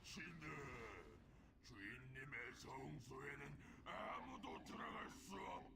거치네. 주인님의 성소에는 아무도 들어갈 수 없대.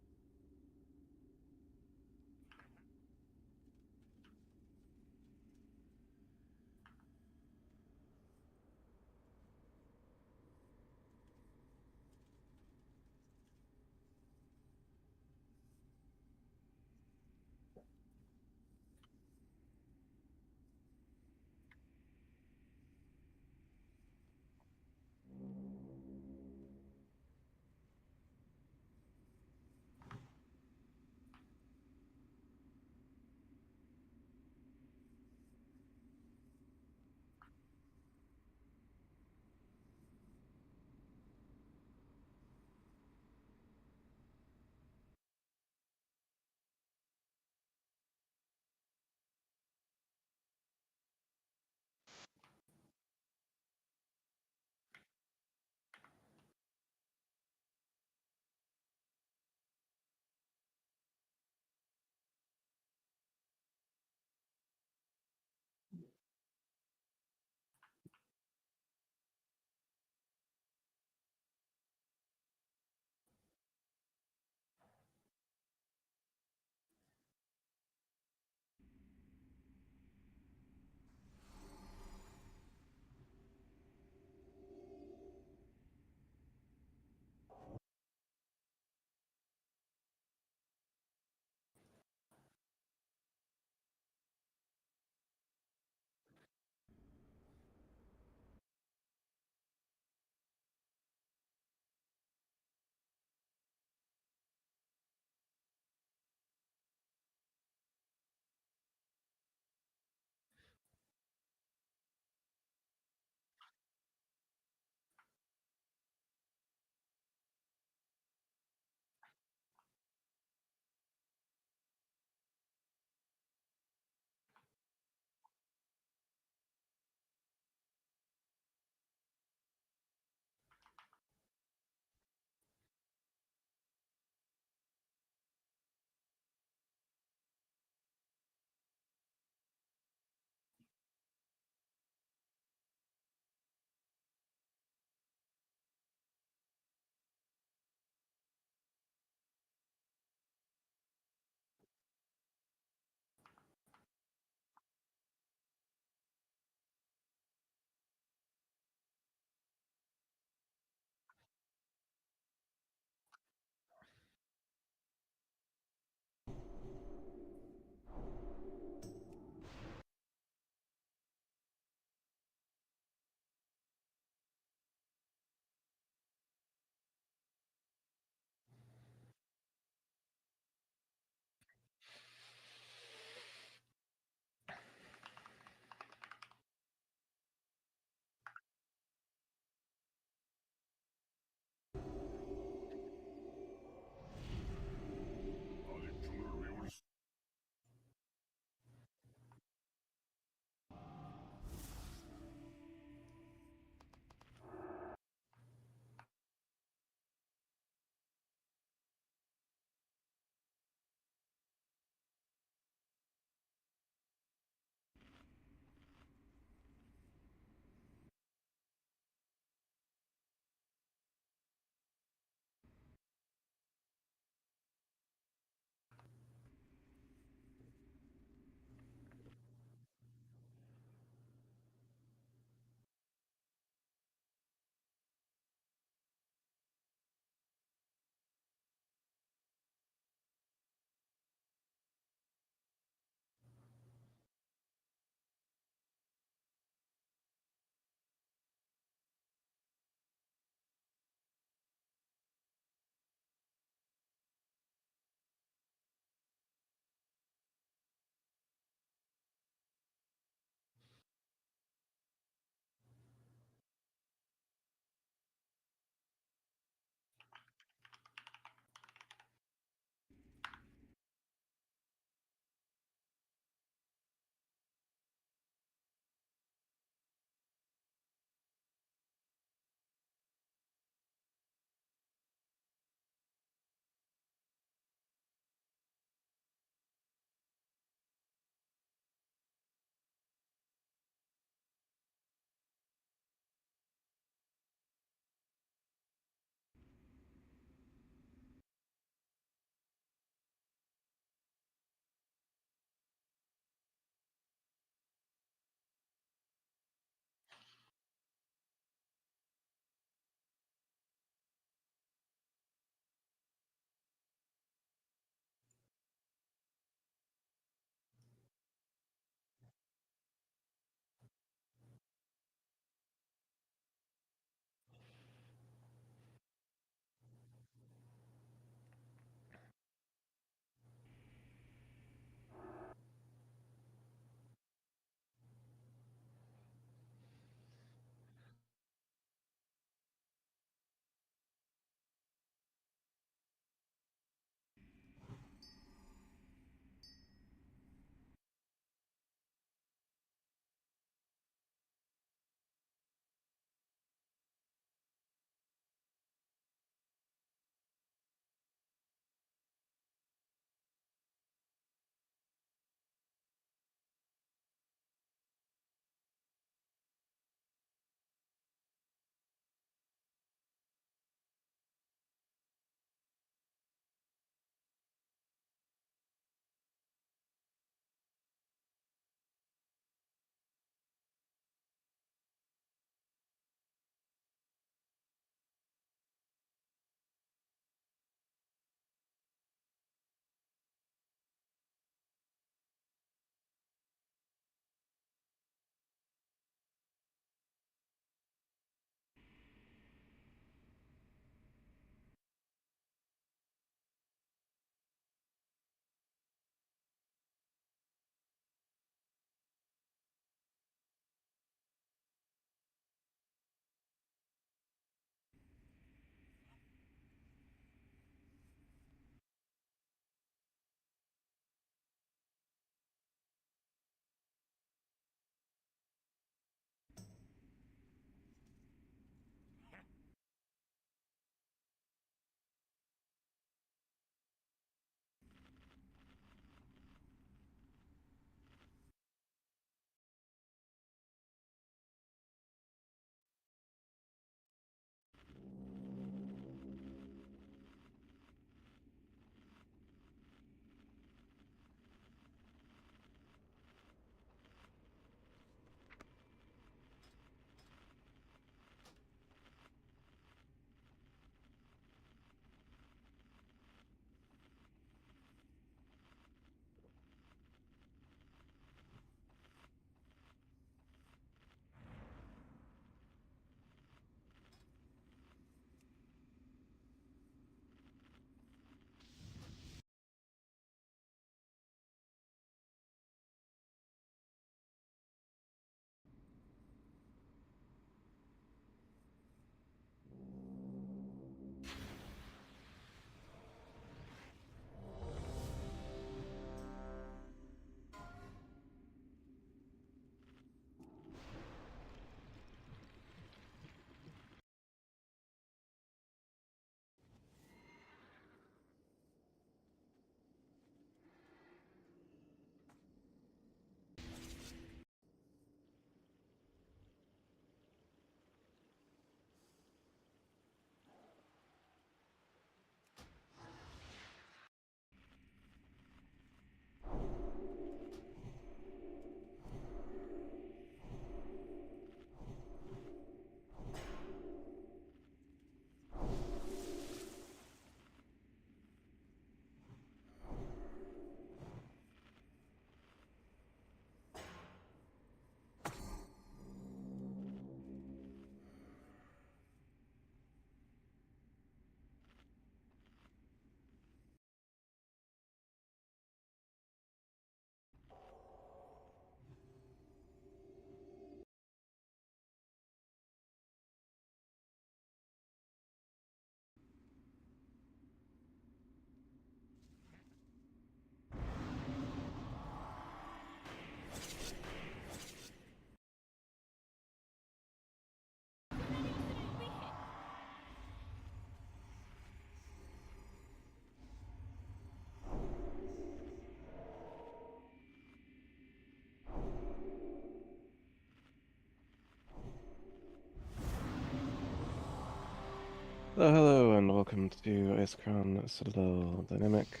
Hello, and welcome to Icecrown Citadel Dynamic.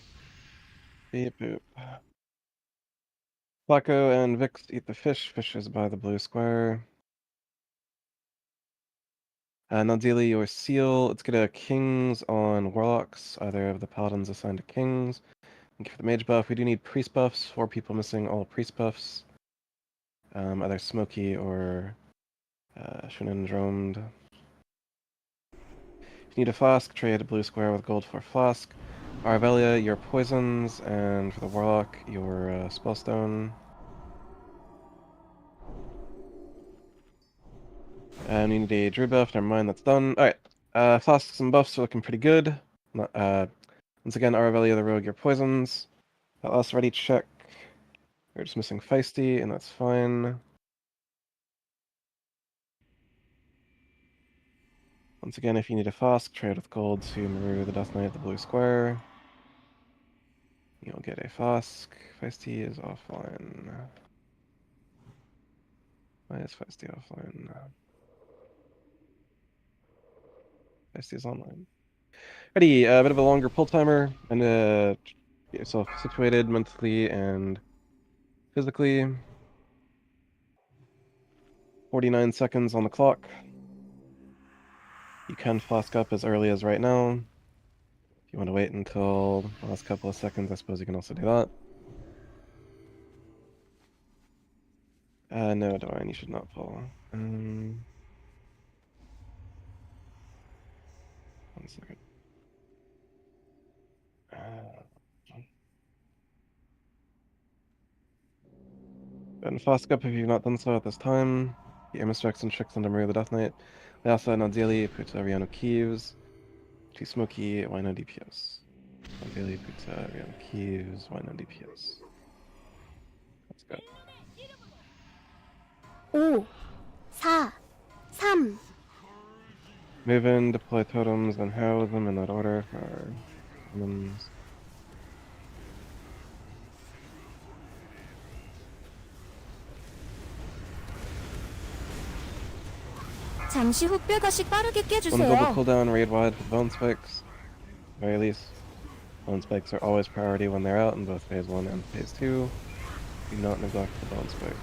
Beep boop. Flacco and Vix eat the fish. Fish is by the blue square. Nandili, your seal. Let's get a kings on warlocks. Either of the paladins assigned to kings. And for the mage buff, we do need priest buffs. 4 people missing all priest buffs. Either Smoky or Shunin Droned. If you need a flask, trade a blue square with gold for a flask. Aravelia, your poisons, and for the warlock, your spellstone. And you need a druid buff. Never mind, that's done. Alright. Flasks and buffs are looking pretty good. Once again, Aravelia the rogue, your poisons. That last ready check. We're just missing Feisty, and that's fine. Once again, if you need a flask, trade with gold to Maru the Death Knight, the blue square. You'll get a flask. Feisty is offline. Why is Feisty offline? Feisty is online. Ready, a bit of a longer pull timer, and get yourself situated mentally and physically. 49 seconds on the clock. You can flask up as early as right now. If you want to wait until the last couple of seconds, I suppose you can also do that. No, Dwayne, you should not pull. 1 second. Go ahead and flask up if you've not done so at this time. Get your misdirects and tricks under Maria the Death Knight. Leasa, Nadzili, Puta, Riano Kieves. Too Smoky, why no DPS? Nadzili, Puta, Riano Kieves, why no DPS? Let's go. 5, 4, 3, Move in, deploy totems, and house them in that order for summons. 잠시 흡혈가식 빠르게 One double 깨주세요. cooldown, raid wide for bone spikes. At the very least. Bone spikes are always priority when they're out in both phase 1 and phase 2. Do not neglect the bone spikes.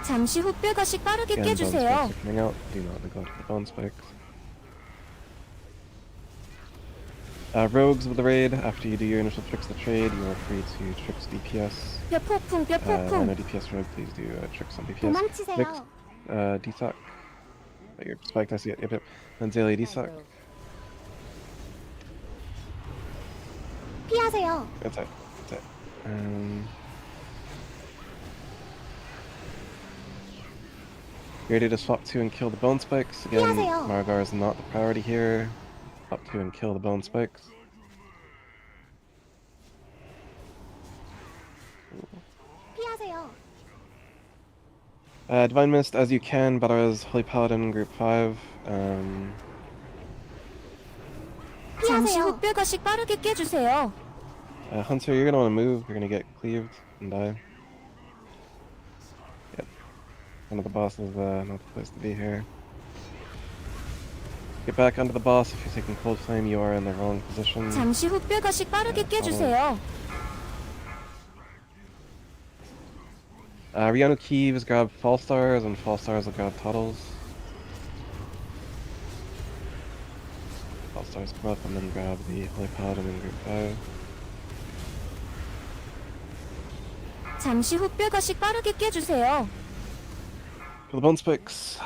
잠시 흡혈가식 빠르게 Again, bone 깨주세요. spikes are coming out. Do not neglect the bone spikes. Rogues with the raid, after you do your initial tricks the trade, you are free to tricks DPS. 뼈폭풍 I 뼈폭풍. know DPS rogue, please do tricks on DPS. 도망치세요. Mix, DSOC. You're spiked, I see it. Yep. Then Zaylee DSOC. 피하세요. That's it. That's it. You're ready to swap 2 and kill the bone spikes. Again, 피하세요. Margar is not the priority here. Swap 2 and kill the bone spikes. 피하세요. Divine Mist as you can, Badaraz Holy Paladin Group 5. 잠시 흡혈가식 빠르게 깨주세요. Hunter, you're gonna want to move. You're gonna get cleaved and die. Yep. One of the bosses, not the place to be here. Get back under the boss. If you're taking Cold Flame, you are in the wrong position. 잠시 흡혈가식 빠르게 깨주세요. Rihanna Keeves grab Fall Stars, and Fall Stars will grab Toddles. Fall Stars come up and then grab the Holy Paladin in Group 5. 잠시 흡혈가식 빠르게 깨주세요. For the bone spikes.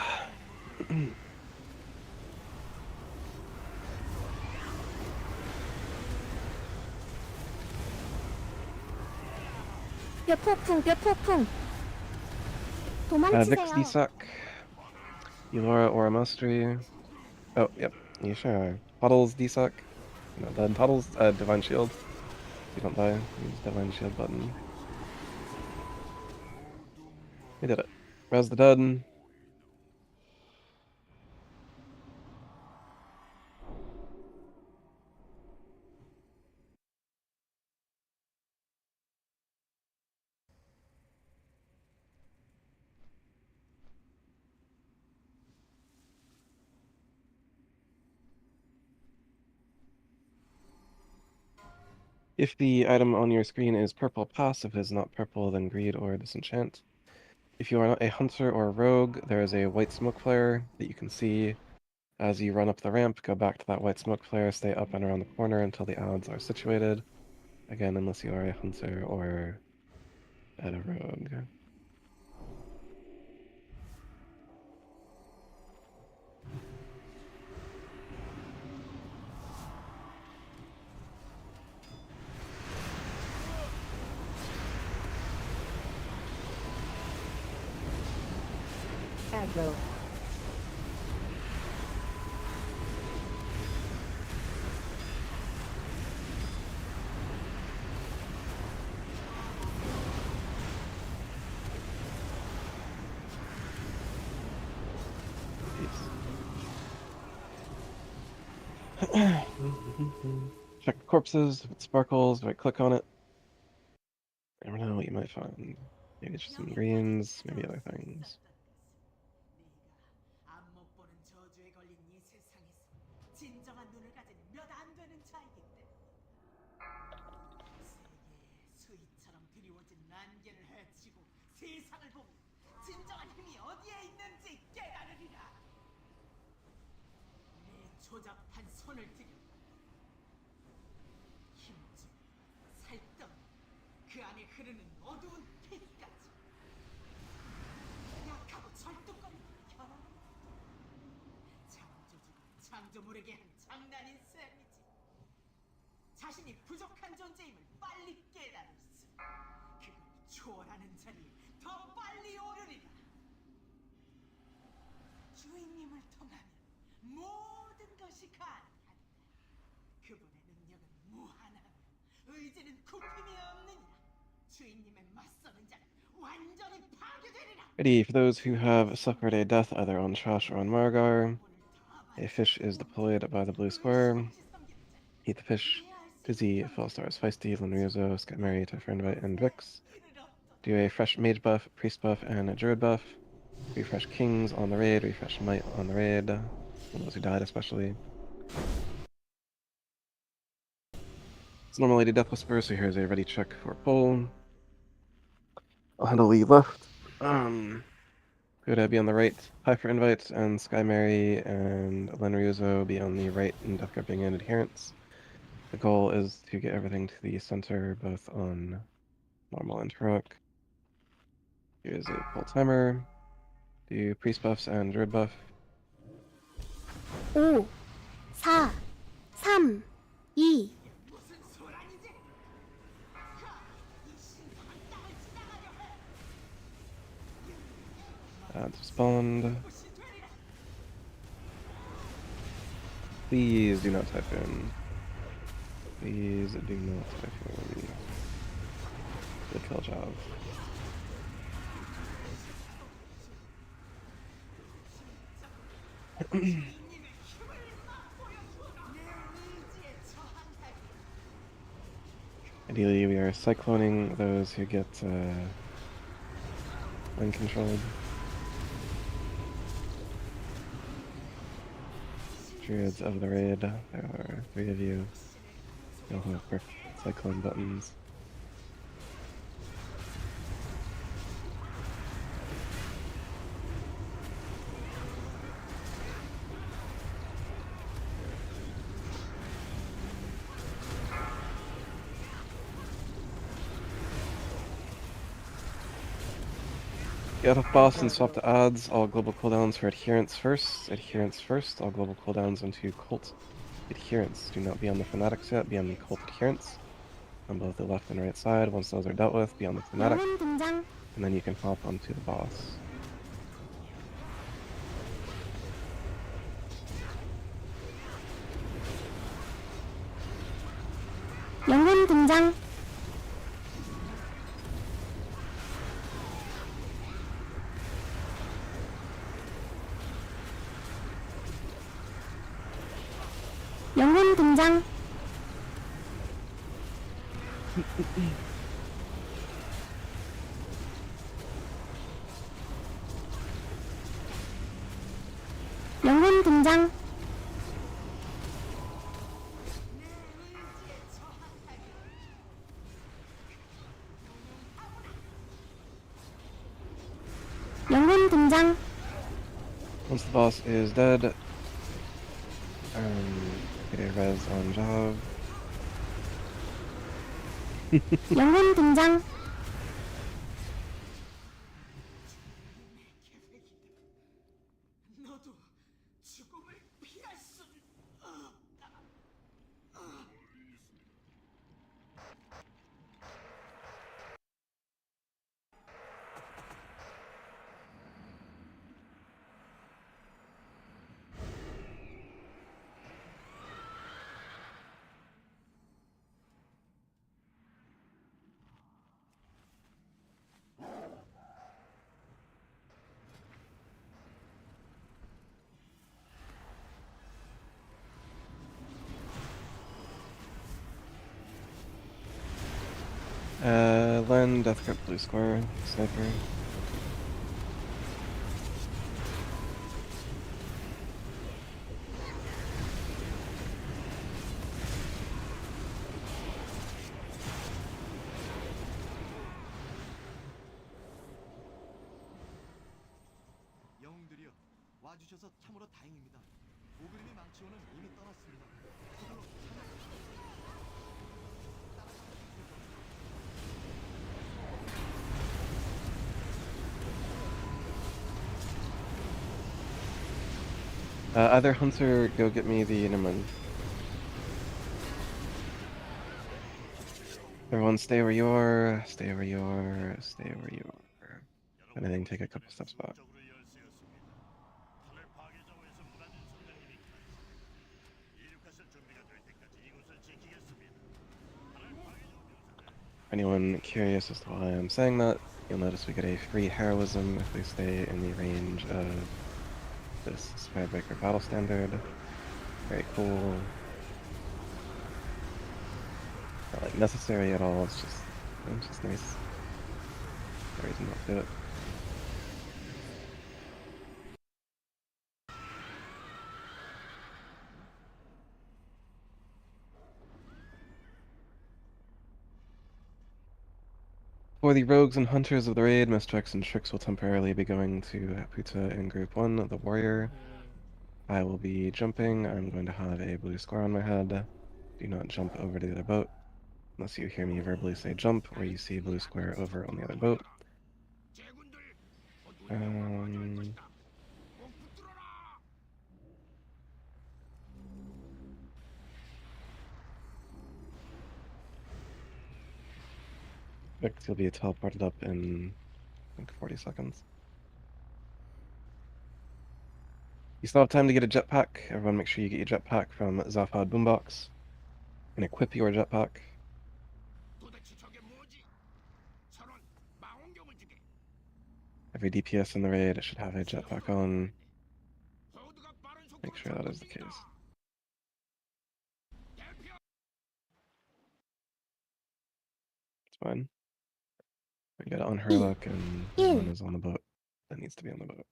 뼈폭풍 뼈폭풍. Vix 도망치세요. DSOC. Elora Aura Mastery. Oh, yep. You sure are. Toddles DSOC. No, then Toddles, Divine Shield. You don't die. Use Divine Shield button. We did it. Res the dead. If the item on your screen is purple, pass. If it is not purple, then greed or disenchant. If you are not a hunter or a rogue, there is a white smoke flare that you can see as you run up the ramp. Go back to that white smoke flare, stay up and around the corner until the odds are situated. Again, unless you are a hunter or a rogue. Aggro. Check the corpses. If it sparkles, right click on it. Never know what you might find. Maybe just some greens, maybe other things. 안못 보는 저주에 걸린 이 세상에서 진정한 눈을 가진 몇 안 되는 자이기 때문에 세계에 수위처럼 드리워진 난개를 헤치고 세상을 보면 진정한 힘이 어디에 있는지 깨달으리라. 내 조잡한 손을 들여 힘줄, 살덩이, 그 안에 흐르는 어두운 피까지 약하고 절뚝거리는 혈압, 창조주가 창조물에게 한 장난인 셈이지. 자신이 부족한 존재임을 빨리 깨달을 수, 그걸 초월하는 자리에 더 빨리 오르리라. 주인님을 통하면 모든 것이 가능하리라. 그분의 능력은 무한하며 의지는 굽힘이 없느니라. 주인님의 맞서는 자는 완전히 파괴되리라. Ready, for those who have suffered a death either on Trash or on Margar, a fish is deployed by the blue square. Eat the fish. Dizzy, Fellstar's Feisty, Lenrizo, Sky Mary, Typhernvite, and Vix. Do a fresh mage buff, priest buff, and a druid buff. Refresh kings on the raid, refresh might on the raid. Those who died especially. It's normal Lady Death Whisperer, so here's a ready check for pull. I'll handle the left. Huda be on the right, Hyper Invite, and Sky Mary and Lenriuzo be on the right in Death Gripping and Adherence. The goal is to get everything to the center, both on normal and heroic. Here's a full timer. Do priest buffs and druid buff. 5, 4, 3, 2. 무슨 소란이지? 이 신성한 땅을 지나가려 해. Ads respond. 무시 되리라. Please do not type in. Please do not type in. Good kill job. 주인님의 힘을 맛보여주어라. 내 의지에 저항하리. Ideally, we are cycloning those who get uncontrolled. Druids of the raid. There are 3 of you. You'll have perfect cyclone buttons. Get off boss and swap the odds. All global cooldowns for adherence first. Adherence first. All global cooldowns into cult adherence. Do not be on the fanatics yet. Be on the cult adherence. On both the left and right side. Once those are dealt with, be on the fanatic. 영혼 등장. And then you can hop onto the boss. 영혼 등장. 영혼 등장. 영혼 등장. 내 의지에 저항하리. 등장. Once the boss is dead, get a res on job. 영혼 등장. 너도 죽음을 피할 수는 없다. Len, Death Grip, Blue Square, Sniper. 영웅들이여, 와주셔서 참으로 다행입니다. 오그림의 망치호는 이미 떠났습니다. 그걸로 Either Hunter, go get me the Innerman. Everyone stay where you are, stay where you are, stay where you are. If anything, take a couple steps back. Anyone curious as to why I'm saying that, you'll notice we get a free heroism if we stay in the range of this Spirebreaker battle standard. Very cool. Not like necessary at all, it's just nice. No reason not to do it. For the rogues and hunters of the raid, Mistrix and Trix will temporarily be going to Puta in Group 1, the warrior. I will be jumping. I'm going to have a blue square on my head. Do not jump over to the other boat unless you hear me verbally say jump or you see a blue square over on the other boat. Vix, you'll be teleported up in like 40 seconds. You still have time to get a jetpack. Everyone make sure you get your jetpack from Zafad Boombox and equip your jetpack. Every DPS in the raid should have a jetpack on. Make sure that is the case. It's fine. We get on her luck and one is on the boat. That needs to be on the boat.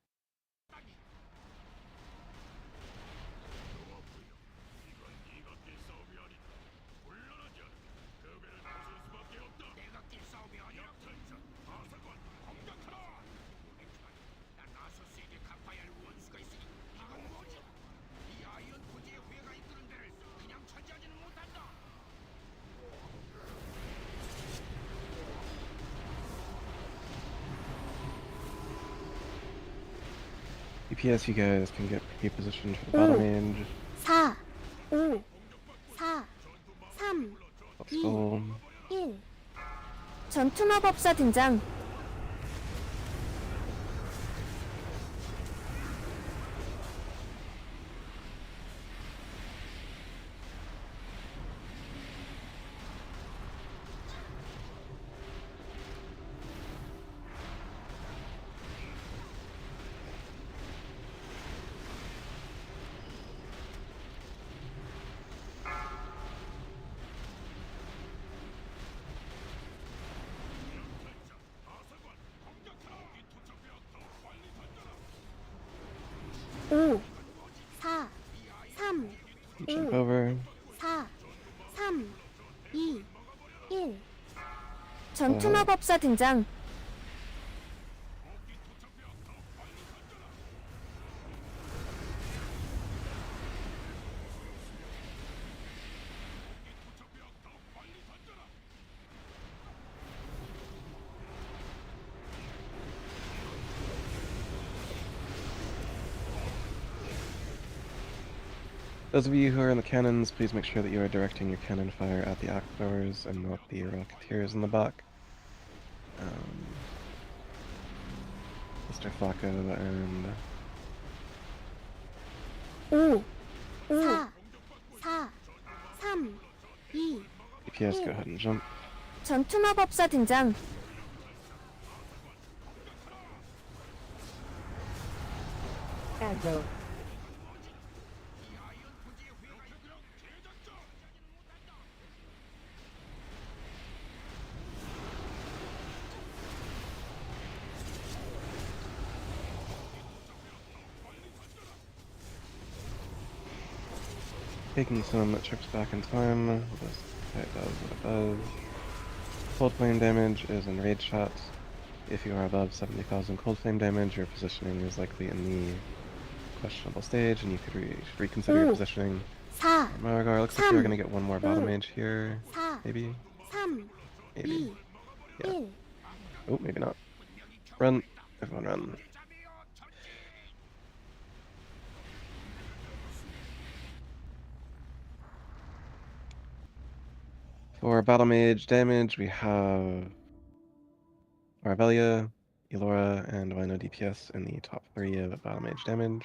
DPS, you guys can get pre-positioned for the battle range. 4, 5, 4, 3, Let's go. 1. 전투마법사 등장. 오, 4, 3, Jump over. 4, 3, 2, 1. 전투마법사 등장. Those of you who are in the cannons, please make sure that you are directing your cannon fire at the axe throwers and not the rocketeers in the back. Mr. Flacco and 5, 4, 4, 3, 2, DPS, go ahead and jump. 전투마법사 등장. Taking some trips back in time. This it does what it does. Cold flame damage is in raid shots. If you are above 70,000 cold flame damage, your positioning is likely in the questionable stage, and you could reconsider your Ooh. positioning. 4, Margar, looks like you're 3, gonna get one more battle Ooh. mage here. 4, Maybe? 3, Maybe. 2, Yeah. 1. Oh, maybe not. Run. Everyone run. For battle mage damage, we have Arvelia, Elora, and Rhino DPS in the top 3 of battle mage damage.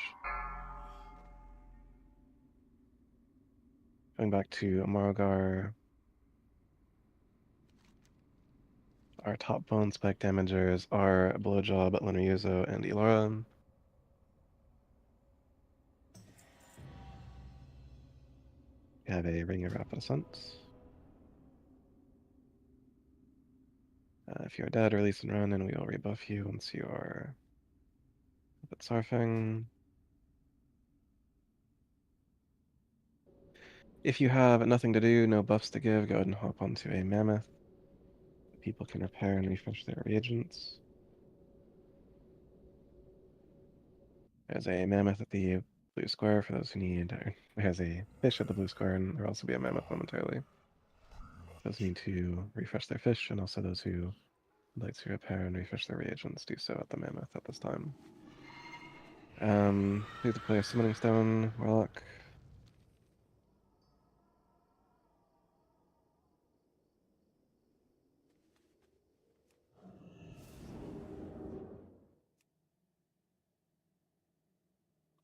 Going back to Amargar, our top bone spike damagers are Blowjob, Lenryuzo, and Elora. We have a Ring of Rapid Ascent. If you are dead, release and run, and we will rebuff you once you are a bit surfing. If you have nothing to do, no buffs to give, go ahead and hop onto a Mammoth. People can repair and refresh their reagents. There's a Mammoth at the blue square for those who need. There's a fish at the blue square, and there'll also be a Mammoth momentarily. Those who need to refresh their fish, and also those who would like to repair and refresh their reagents, do so at the Mammoth at this time. Please deploy a Summoning Stone, Warlock.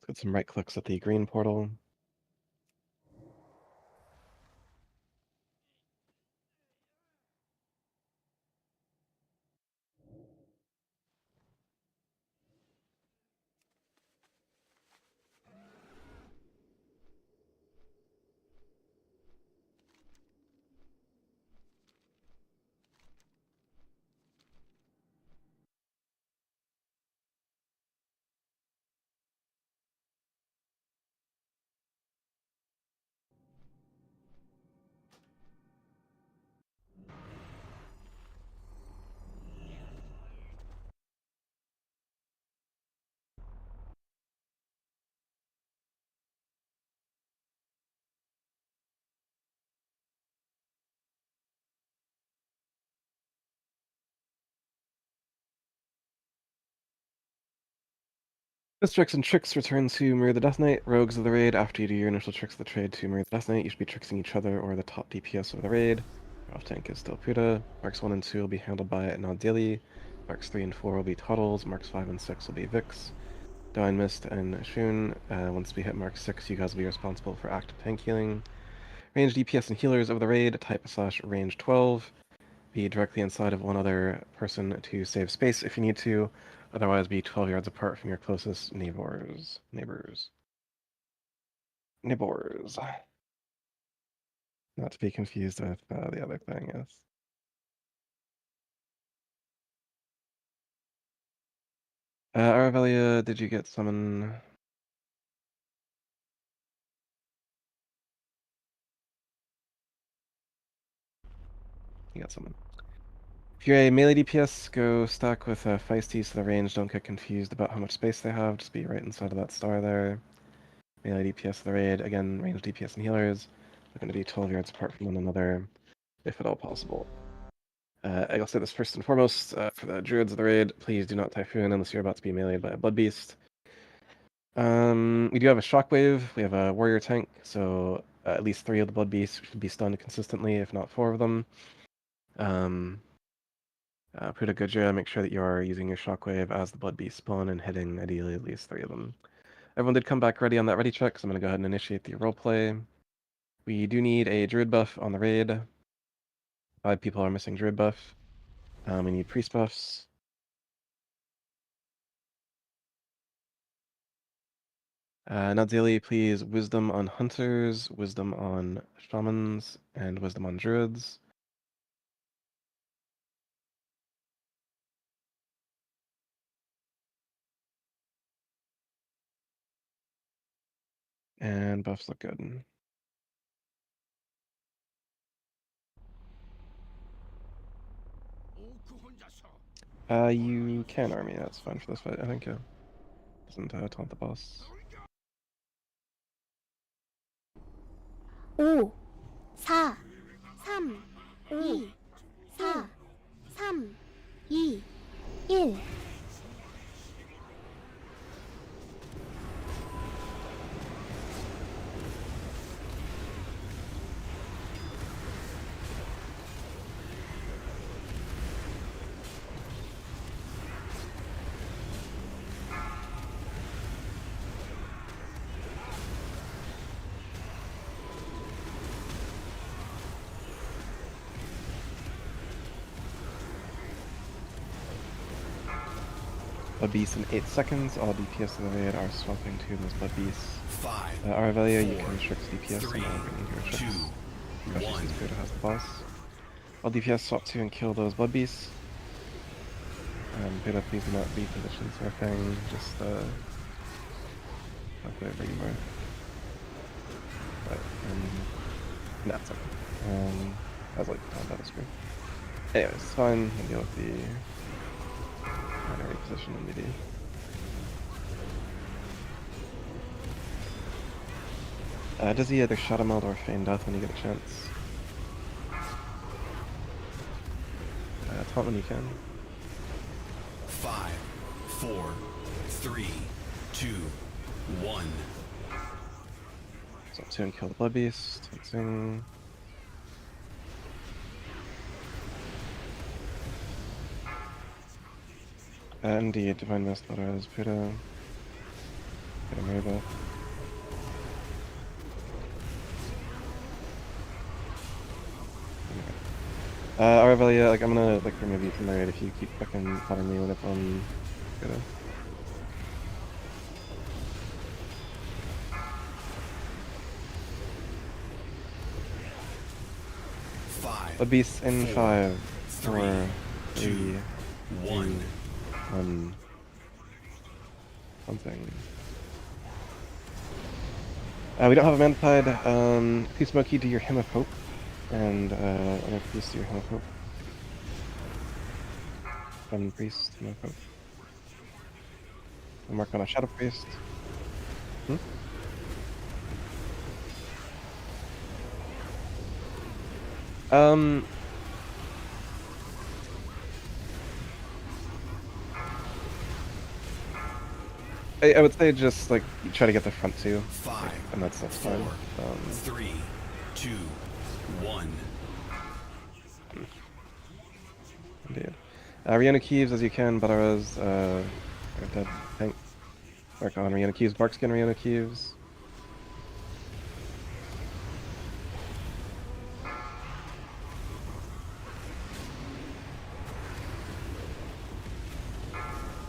Let's get some right clicks at the green portal. Mystics and Tricks return to Mirror the Death Knight. Rogues of the raid, after you do your initial tricks of the trade to Mirror the Death Knight, you should be trixing each other or the top DPS of the raid. Your off tank is still Puda. Marks 1 and 2 will be handled by Naldili. Marks 3 and 4 will be Toddles. Marks 5 and 6 will be Vix. Divine Mist and Shun. Once we hit Mark 6, you guys will be responsible for active tank healing. Range DPS and healers of the raid, type / range 12. Be directly inside of one other person to save space if you need to. Otherwise, be 12 yards apart from your closest neighbors. Not to be confused with the other thing, yes. Aravelia, did you get summon? You got summon. If you're a melee DPS, go stack with Feisty so the range don't get confused about how much space they have. Just be right inside of that star there. Melee DPS of the raid, again, range DPS and healers. They're going to be 12 yards apart from one another, if at all possible. I'll say this first and foremost, for the druids of the raid, please do not Typhoon unless you're about to be meleeed by a Blood Beast. We do have a shockwave. We have a warrior tank, so at least 3 of the blood beasts should be stunned consistently, if not 4 of them. Puda Gujira, make sure that you are using your shockwave as the blood beast spawn and hitting ideally at least 3 of them. Everyone did come back ready on that ready check, so I'm going to go ahead and initiate the roleplay. We do need a druid buff on the raid. 5 people are missing druid buff. We need priest buffs. Nadzeli, please wisdom on hunters, wisdom on shamans, and wisdom on druids. And buffs look good. You can army, that's fine for this fight, I think, yeah. Doesn't taunt the boss. 5, 4, 3, 2, 1, 3, 2, 1. Blood beasts in 8 seconds. All DPS in the raid are swapping to those blood beasts. 5, Aravelia, you 4, can restrict DPS 3, and not need to 2, restrict. Especially 1. since Kuda has the boss. All DPS swap to and kill those blood beasts. Kuda, please do not reposition surfing, just up wherever you were. Right, that's okay. I was like, oh, that was screwed. Anyways, it's fine. We'll deal with the binary position in MD. Does he either Shadow Meld or Feign Death when you get a chance? Taunt when you can. 5, 4, 3, 2, 1. So 2 and kill the Blood Beast. Taunting. Indeed, Divine Mist, Butters, Puda. Get him Rainbow. Aravelia, like, I'm gonna, like, remove you from the raid if you keep fucking cutting me when it's on Puda. A beast in 5, 4, 3, 2, 1. Something. We don't have a mana tide. Please Smokey, do your Hymn of Hope. And other priest, do your Hymn of Hope. One priest, Hymn of Hope. I'll mark on a Shadow Priest. I would say just like try to get the front 2, 5, and that's 4, fine. 3, 2, 1. Indeed. Rihanna Keeves as you can, Badaraz, dead tank. Work on Rihanna Keeves, Barkskin Rihanna Keeves.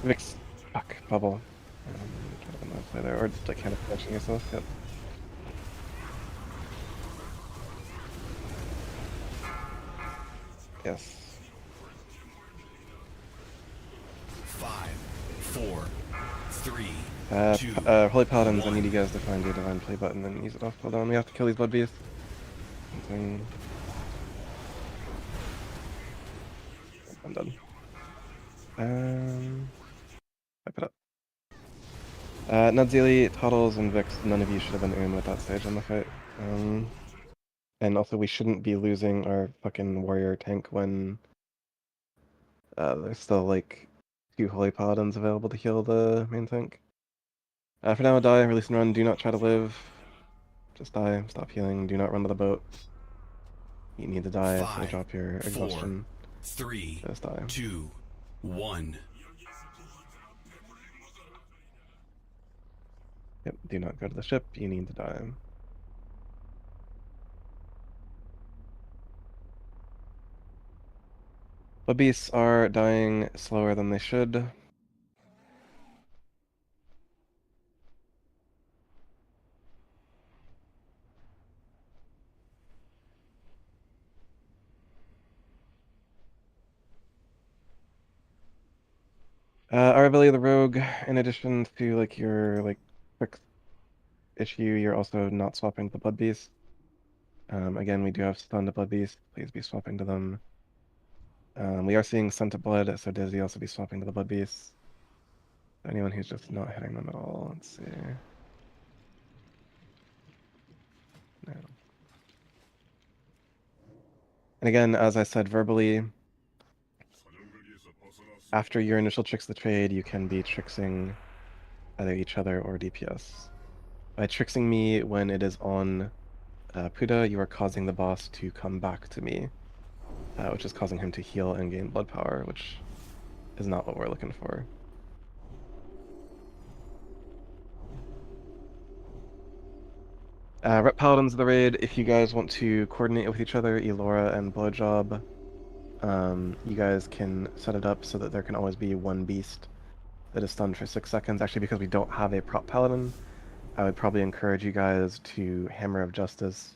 Vix, fuck, bubble. Can't have play there, or like kind of catching yourself. Yep. Yes. 5, 4, 3, 2. Holy Paladins, I need you guys to find your Divine Play button and use it off cooldown. We have to kill these Blood Beasts. I'm done. Wipe it up. Nadzili, Toddles, and Vix, none of you should have been in at that stage on the fight. And also we shouldn't be losing our fucking warrior tank when there's still like 2 Holy Paladins available to heal the main tank. For now, die, release and run. Do not try to live. Just die. Stop healing. Do not run to the boat. You need to die, so 5, drop your 4, exhaustion. 3, Just die. 2, 1. Yep, do not go to the ship. You need to die. The beasts are dying slower than they should. Our ability of the rogue, in addition to like your like quick issue, you're also not swapping to the blood beast. Again, we do have stun to blood beast. Please be swapping to them. We are seeing stun to blood, so Dizzy also be swapping to the blood beast. Anyone who's just not hitting them at all, let's see. No. And again, as I said verbally, after your initial tricks of the trade, you can be tricksing either each other or DPS. By tricksing me when it is on Puda, you are causing the boss to come back to me, which is causing him to heal and gain blood power, which is not what we're looking for. Rep Paladins of the raid, if you guys want to coordinate with each other, Elora and Blowjob, you guys can set it up so that there can always be one beast that is stunned for 6 seconds. Actually, because we don't have a prop paladin, I would probably encourage you guys to Hammer of Justice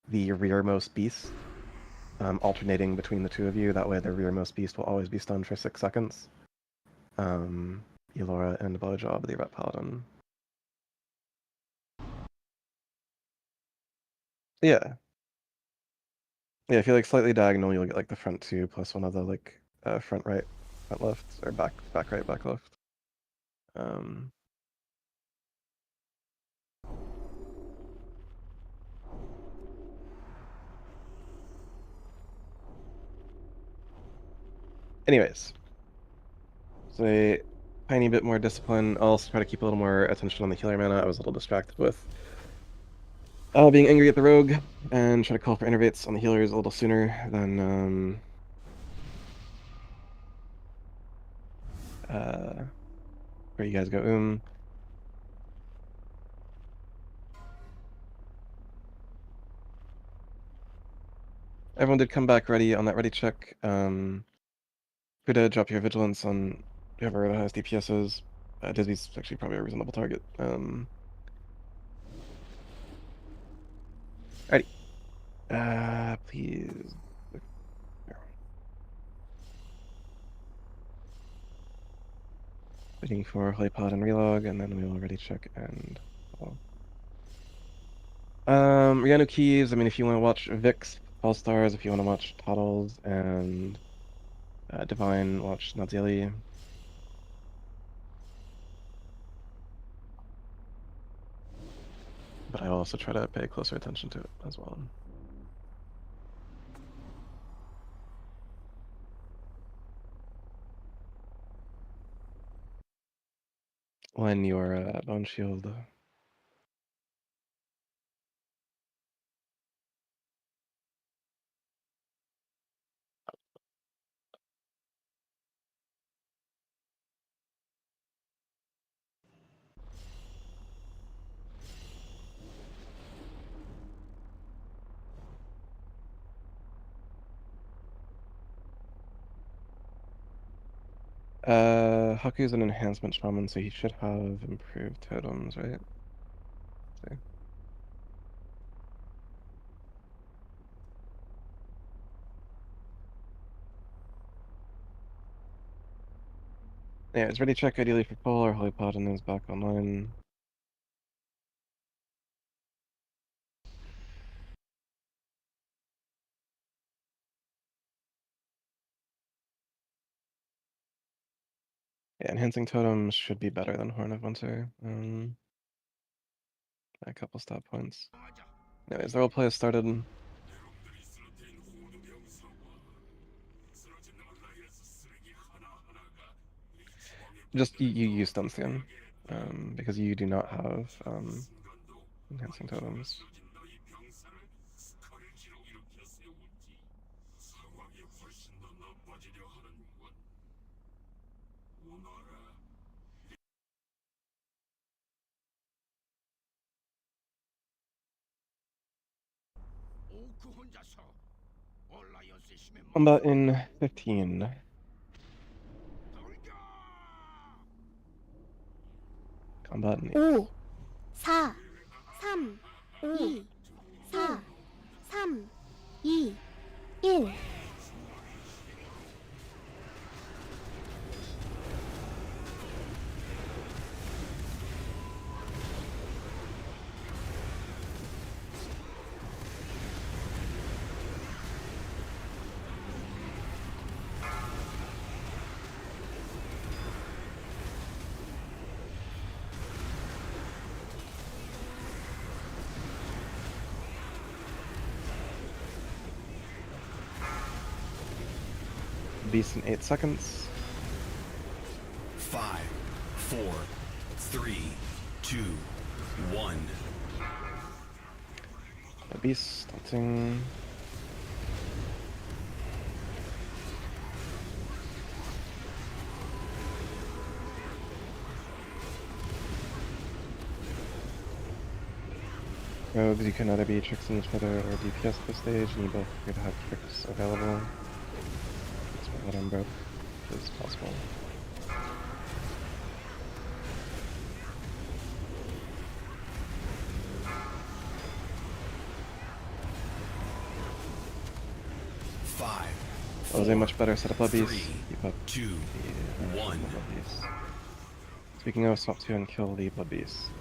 the rearmost beast, alternating between the two of you. That way the rearmost beast will always be stunned for 6 seconds. Elora and Blowjob, the Rep Paladin. Yeah. Yeah, if you're like slightly diagonal, you'll get like the front two plus one of the like front right, front left, or back right, back left. Anyways, so a tiny bit more discipline. I'll also try to keep a little more attention on the healer mana. I was a little distracted with being angry at the rogue, and try to call for innervates on the healers a little sooner than where you guys go. Everyone did come back ready on that ready check. Could drop your vigilance on whoever the highest DPS is. Disney's actually probably a reasonable target. Alrighty. Please. Waiting for Holy Pod and Relog, and then we will ready check and. Rihanna Keys. I mean, if you want to watch Vix All Stars, if you want to watch Toddles and Divine, watch Nadzili. But I will also try to pay closer attention to it as well. When your Bone Shield. Haku's an enhancement shaman, so he should have improved totems, right? Let's see. Yeah, it's ready check ideally for full. Our Holy Paladin is back online. Yeah, enhancing totems should be better than Horn of Winter. A couple stop points. Anyways, the roleplay has started. Just you use stun scan. because you do not have enhancing totems. Combat in 15. Combat in 8. 5, 4, 3, 2, 4, 3, 2, 1. Beast in 8 seconds. 5, 4, 3, 2, 1. The beast stunting. Rogues, you can either be Tricks and Twitter or DPS at this stage, and you both appear to have Tricks available. That's what I'm both is possible. That was a much better setup of these. Keep up 2, 1. Blood Beast. Speaking of, swap 2 and kill the Blood Beast.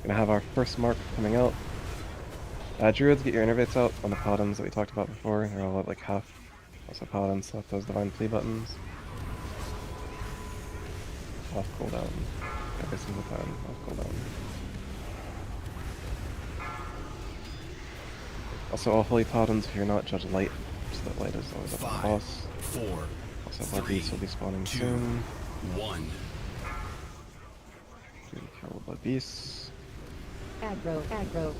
Gonna have our first mark coming out. Druids, get your innervates out on the paladins that we talked about before. They're all at like half. Also paladins select those divine plea buttons. Off cooldown. Every single time, off cooldown. Also, all holy paladins, if you're not, judge light, so that light is always up on the 5, boss. 4, Also, blood 3, beasts will be spawning 2, soon. 1. Kill blood beasts. Aggro. Yeah,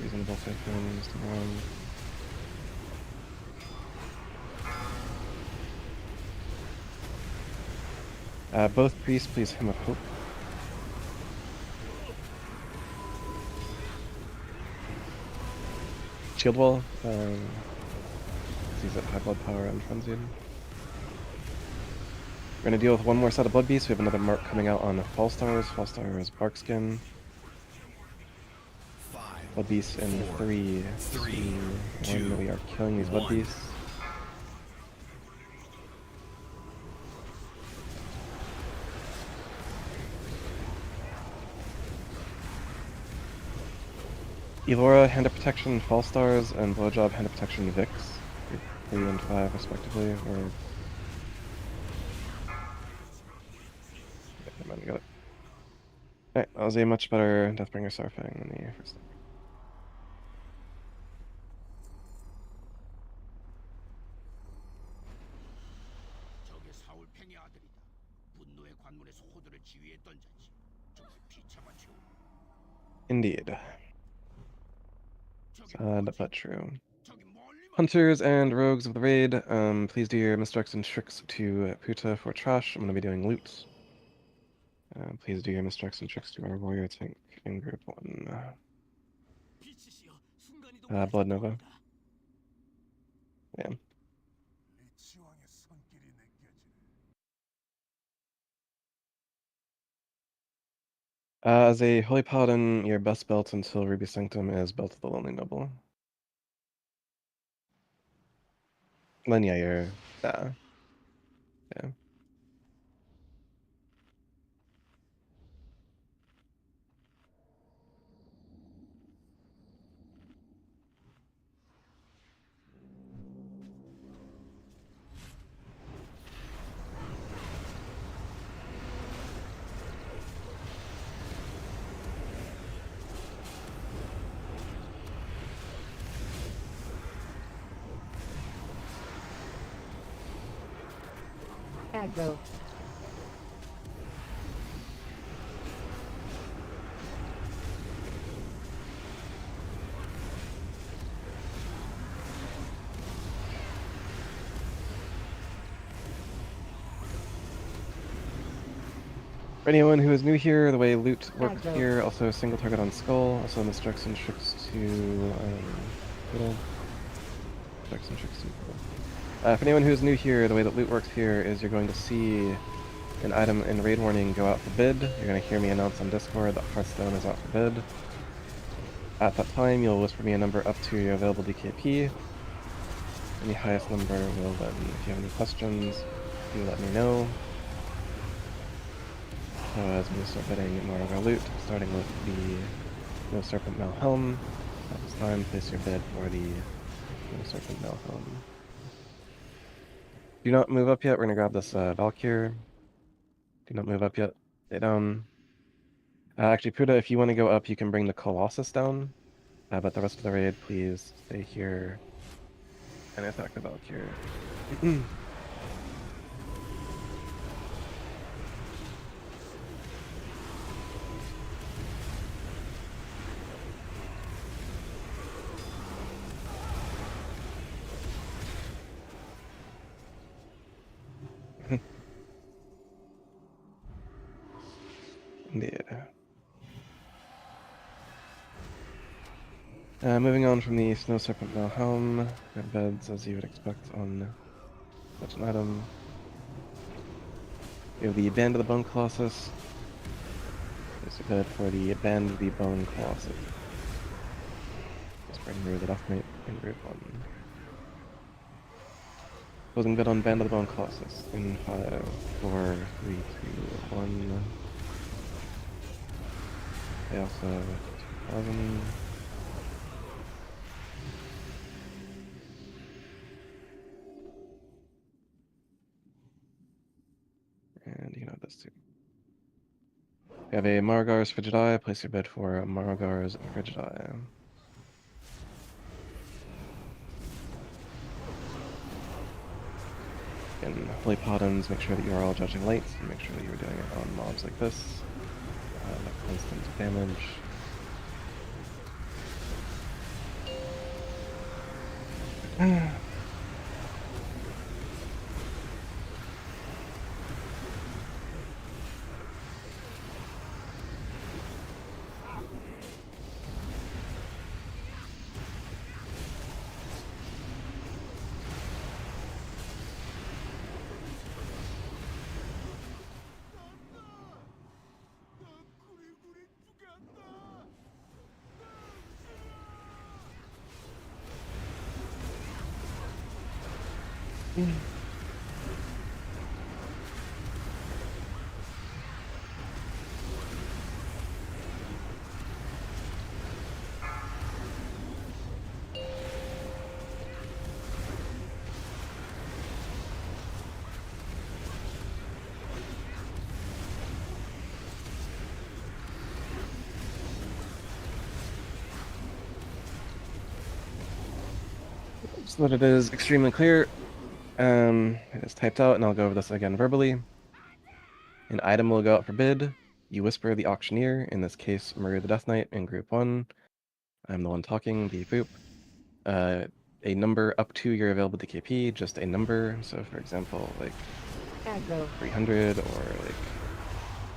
reasonable typhoons around. Both priests, please hymn of hope. Shield wall. He's at high blood power and frenzied. We're gonna deal with one more set of blood beasts. We have another mark coming out on Fall Stars. Fall Star is Barkskin. 5, Blood beasts in 3, 2, 1. We are killing these blood 1. beasts. Elora, Hand of Protection, Fall Stars, and Blowjob, Hand of Protection, Vix. 3 and 5, respectively. Or... Okay, never mind, got it. Alright, that was a much better Deathbringer Starfang than the first time. 적의 사울팽의 아들이다. 분노의 관문에서 호들을 지휘했던 자지. 정말 비참한 죄우. Indeed. Sad but true. 저기 멀리 Hunters and rogues of the raid, please do your misdirects and tricks to Puta for trash. I'm going to be doing loot. Please do your misdirects and tricks to our warrior tank in group 1. 빛이시여 순간이동. Blood Nova. Yeah. 리치왕의 손길이 느껴지네. As a Holy Paladin, your best belt until Ruby Sanctum is Belt of the Lonely Noble. Then yeah, you're... Yeah. Aggro. For anyone who is new here, the way loot works Aggro. here, also a single target on skull, also misdirects and tricks to poodle. Misdirects and tricks to poodle. For anyone who is new here, the way that loot works here is you're going to see an item in raid warning go out for bid. You're going to hear me announce on Discord that Hearthstone is out for bid. At that time, you'll whisper me a number up to your available DKP. Any highest number will win. If you have any questions, do let me know. So as we start bidding more of our loot, starting with the No Serpent Malhelm. At this time, place your bid for the No Serpent Malhelm. Do not move up yet. We're gonna grab this Valkyr. Do not move up yet. Stay down. Actually, Puda, if you want to go up, you can bring the Colossus down. But the rest of the raid, please stay here and attack the Valkyr. Indeed. Moving on from the Snow Serpent Malhelm, got beds as you would expect on such an item. We have the Band of the Bone Colossus. There's a bed for the Band of the Bone Colossus. Just bring the Death Knight in group 1. Closing bid on Band of the Bone Colossus in 5, 4, 3, 2, 1. They also have 2,000. And you know this too. We have a Margar's Frigideye. Place your bid for a Margar's Frigideye. And Holy Potens, make sure that you are all judging lights, and make sure that you are doing it on mobs like this. Constant damage. So that it is extremely clear, it is typed out, and I'll go over this again verbally. An item will go out for bid. You whisper the auctioneer, in this case, Maria the Death Knight in group 1. I'm the one talking, beep boop. A number up to your available DKP, just a number. So, for example, like Aggro. 300 or like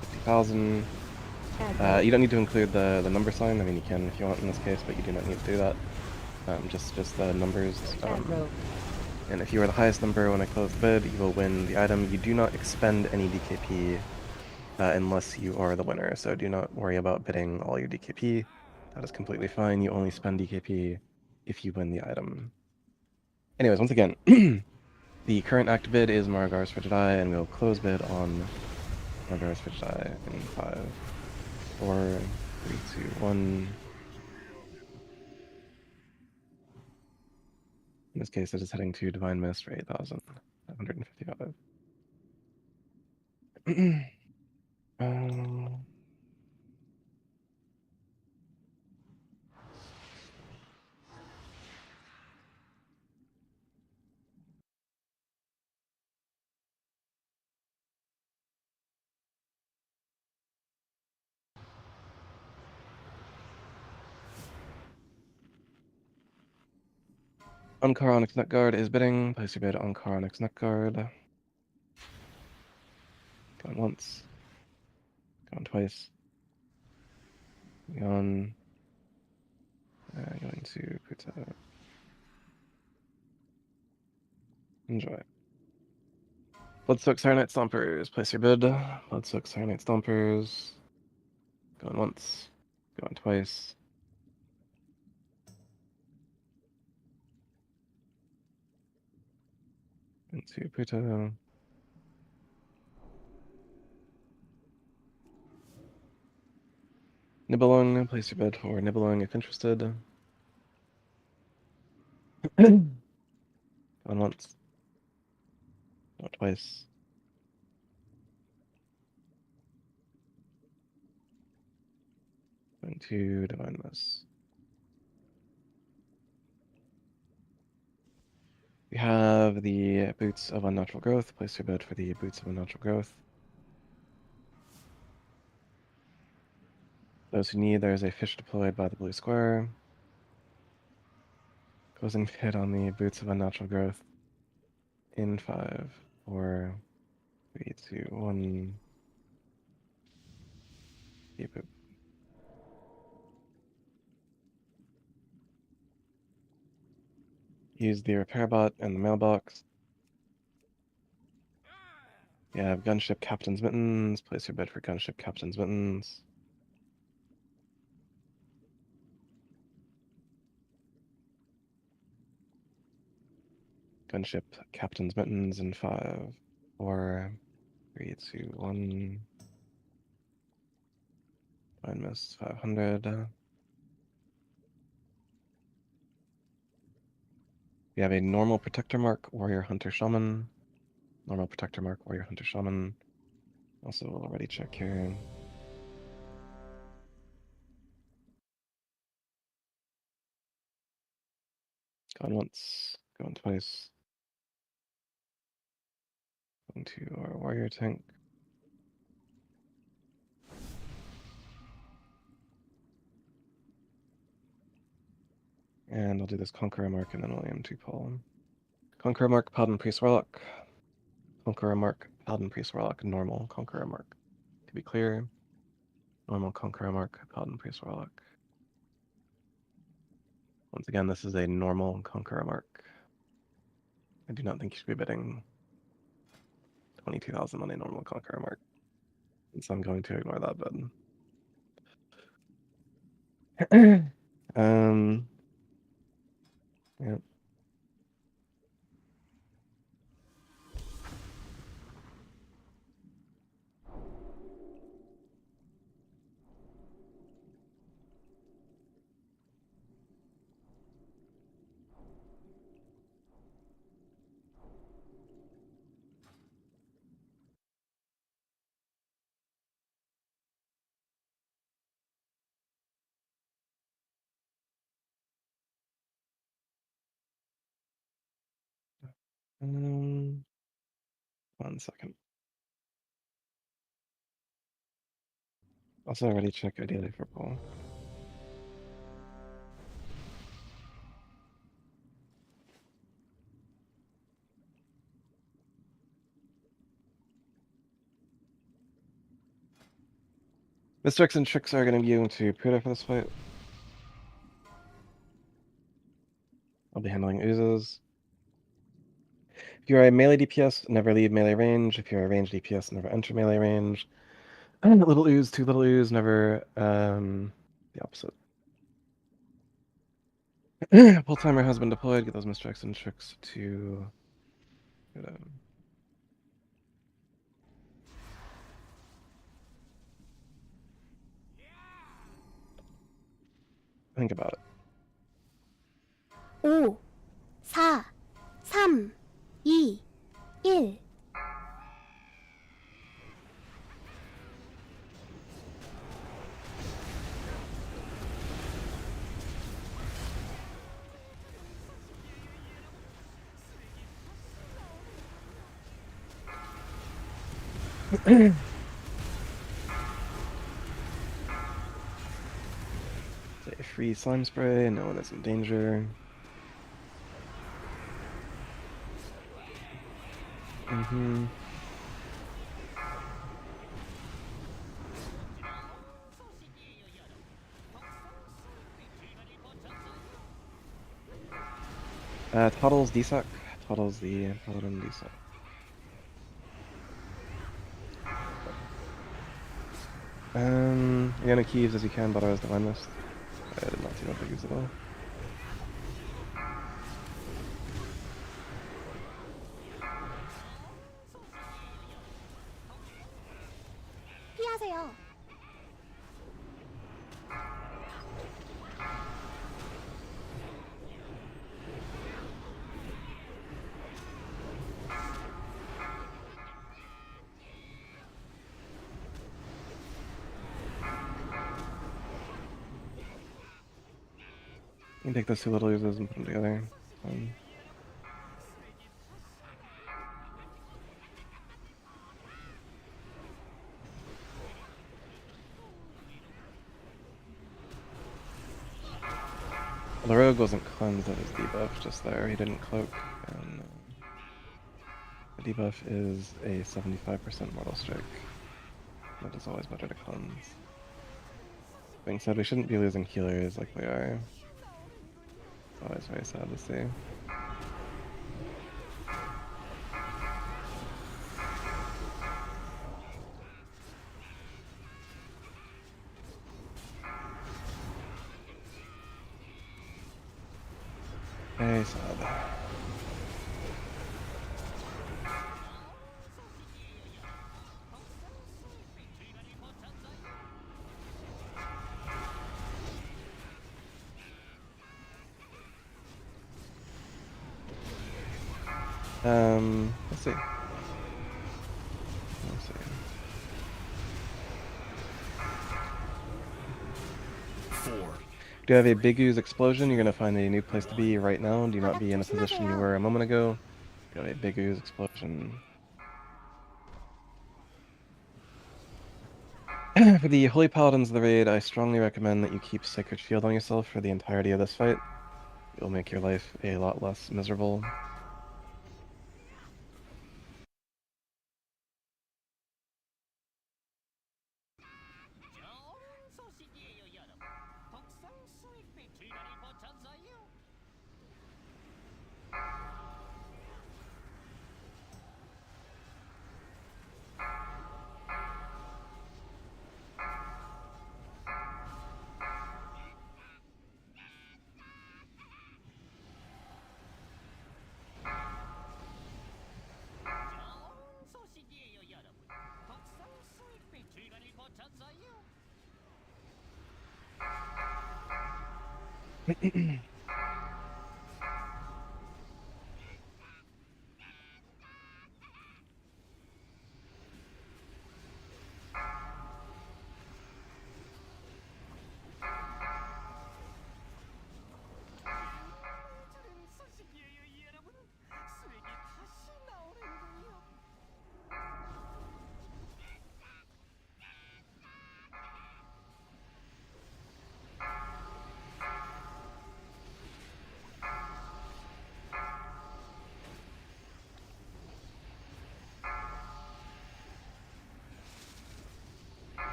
50,000. You don't need to include the number sign. I mean, you can if you want in this case, but you do not need to do that. Just the numbers. Aggro. And if you are the highest number when I close the bid, you will win the item. You do not expend any DKP unless you are the winner. So do not worry about bidding all your DKP. That is completely fine. You only spend DKP if you win the item. Anyways, once again, the current active bid is Margar's Frigideye, and we'll close bid on Margar's Frigideye in 5, 4, 3, 2, 1. In this case, it is heading to Divine Mist for 8,555. Ankar Onyx Net Guard is bidding. Place your bid on Ankar Onyx Net Guard. Going once. Going twice. Going to put enjoy. Bloodsoaked Sirenite Stompers. Place your bid. Bloodsoaked Sirenite Stompers. Going once. Going twice. Into Puto. Nibelung. Place your bid for Nibelung if interested. Going once. Going twice. Going to Divine Miss. We have the Boots of Unnatural Growth. Place your bid for the Boots of Unnatural Growth. Those who need, there is a fish deployed by the blue square. Closing bid on the Boots of Unnatural Growth in 5, 4, 3, 2, 1. Keep it. Use the repair bot and the mailbox. You have Gunship Captain's Mittens. Place your bid for Gunship Captain's Mittens. Gunship Captain's Mittens in 5, 4, 3, 2, 1. Fine miss 500. We have a normal Protector Mark, Warrior Hunter Shaman. Normal Protector Mark, Warrior Hunter Shaman. Also, we'll already check here. Gone once, gone twice. Going to our Warrior Tank. And I'll do this Conqueror Mark and then William to Paul. Conqueror Mark, Paladin Priest Warlock. Conqueror Mark, Paladin Priest Warlock, normal Conqueror Mark. To be clear, normal Conqueror Mark, Paladin Priest Warlock. Once again, this is a normal Conqueror Mark. I do not think you should be bidding 22,000 on a normal Conqueror Mark. And so I'm going to ignore that bid. Yeah. One second. Also already check ideally for Paul. Mystics and Tricks are going to be going to Puda for this fight. I'll be handling oozes. If you're a melee DPS, never leave melee range. If you're a range DPS, never enter melee range. And a little ooze, 2 little ooze, never the opposite. Pull timer has been deployed. Get those Mystics and Tricks to think about it. 5, 4, 3, 2, 1. It's a free slime spray, no one is in danger. Mm-hmm. Toddles DSUC. Toddles the Paladin DSUC. You're gonna Kieves as you can, but I was the line list. I did not see no figures at all. 피하세요. You can take those two little users and put them together. The rogue wasn't cleansed of his debuff just there, he didn't cloak, and the debuff is a 75% mortal strike. That is always better to cleanse. Being said, we shouldn't be losing healers like we are. It's always very sad to see. Very sad. Let's see. Let's see. 4, Do you have a big ooze explosion? You're gonna find a new place to be right now. Do not be in a position you were a moment ago. You have a big ooze explosion. For the Holy Paladins of the raid, I strongly recommend that you keep Sacred Shield on yourself for the entirety of this fight. It will make your life a lot less miserable.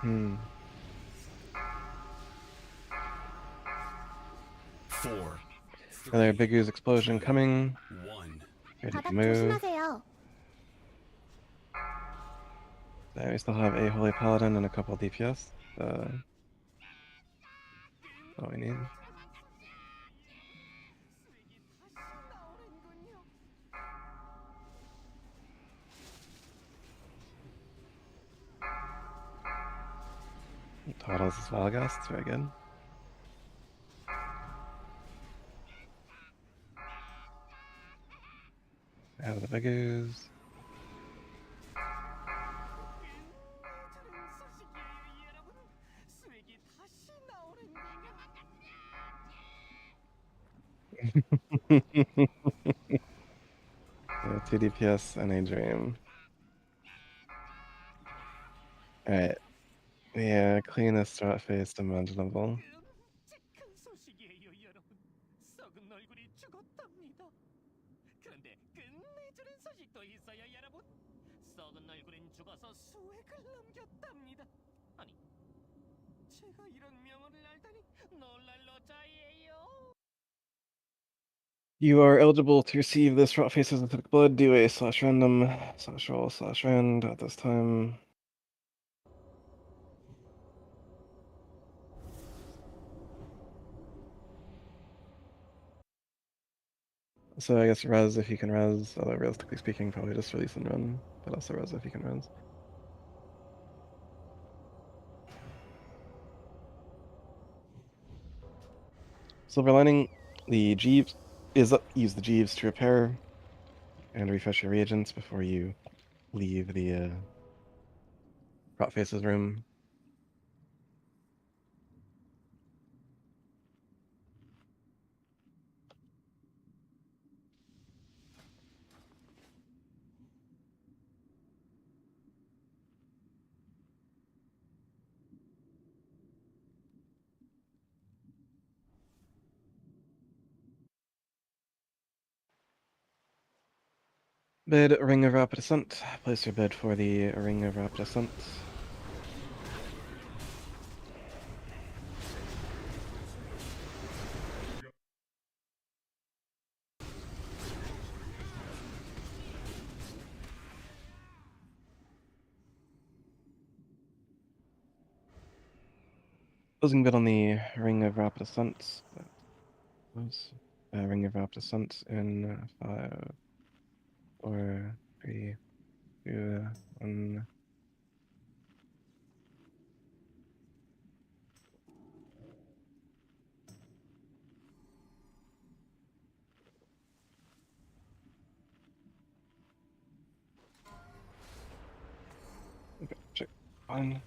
Hmm. 4, Another big ooze explosion coming. 1. Ready to 바닥 move. 조심하세요. We still have a Holy Paladin and a couple DPS. All we need. Toddles as well, I guess. It's very good. Out of the big ooze. Yeah, 2 DPS and a dream. Alright. Yeah, cleanest strat face imaginable. 죽었답니다. 그런데 끝내주는 소식도 있어요, 여러분. 썩은 얼굴은 죽어서 수액을 넘겼답니다. 아니, 제가 이런 명언을 알다니 놀랄 노자예요. You are eligible to receive this Rot Faces Synthetic Blood. Do a /random/roll/rand at this time. So I guess res if you can res, although realistically speaking, probably just release and run, but also res if you can res. Silver lining, the Jeeves is up. Use the Jeeves to repair and refresh your reagents before you leave the Rot Faces room. Bid Ring of Rapid Ascent. Place your bid for the Ring of Rapid Ascent. Closing bid on the Ring of Rapid Ascent. Ring of Rapid Ascent in 5, 4, 3, 2, 1. Okay, check. Fine.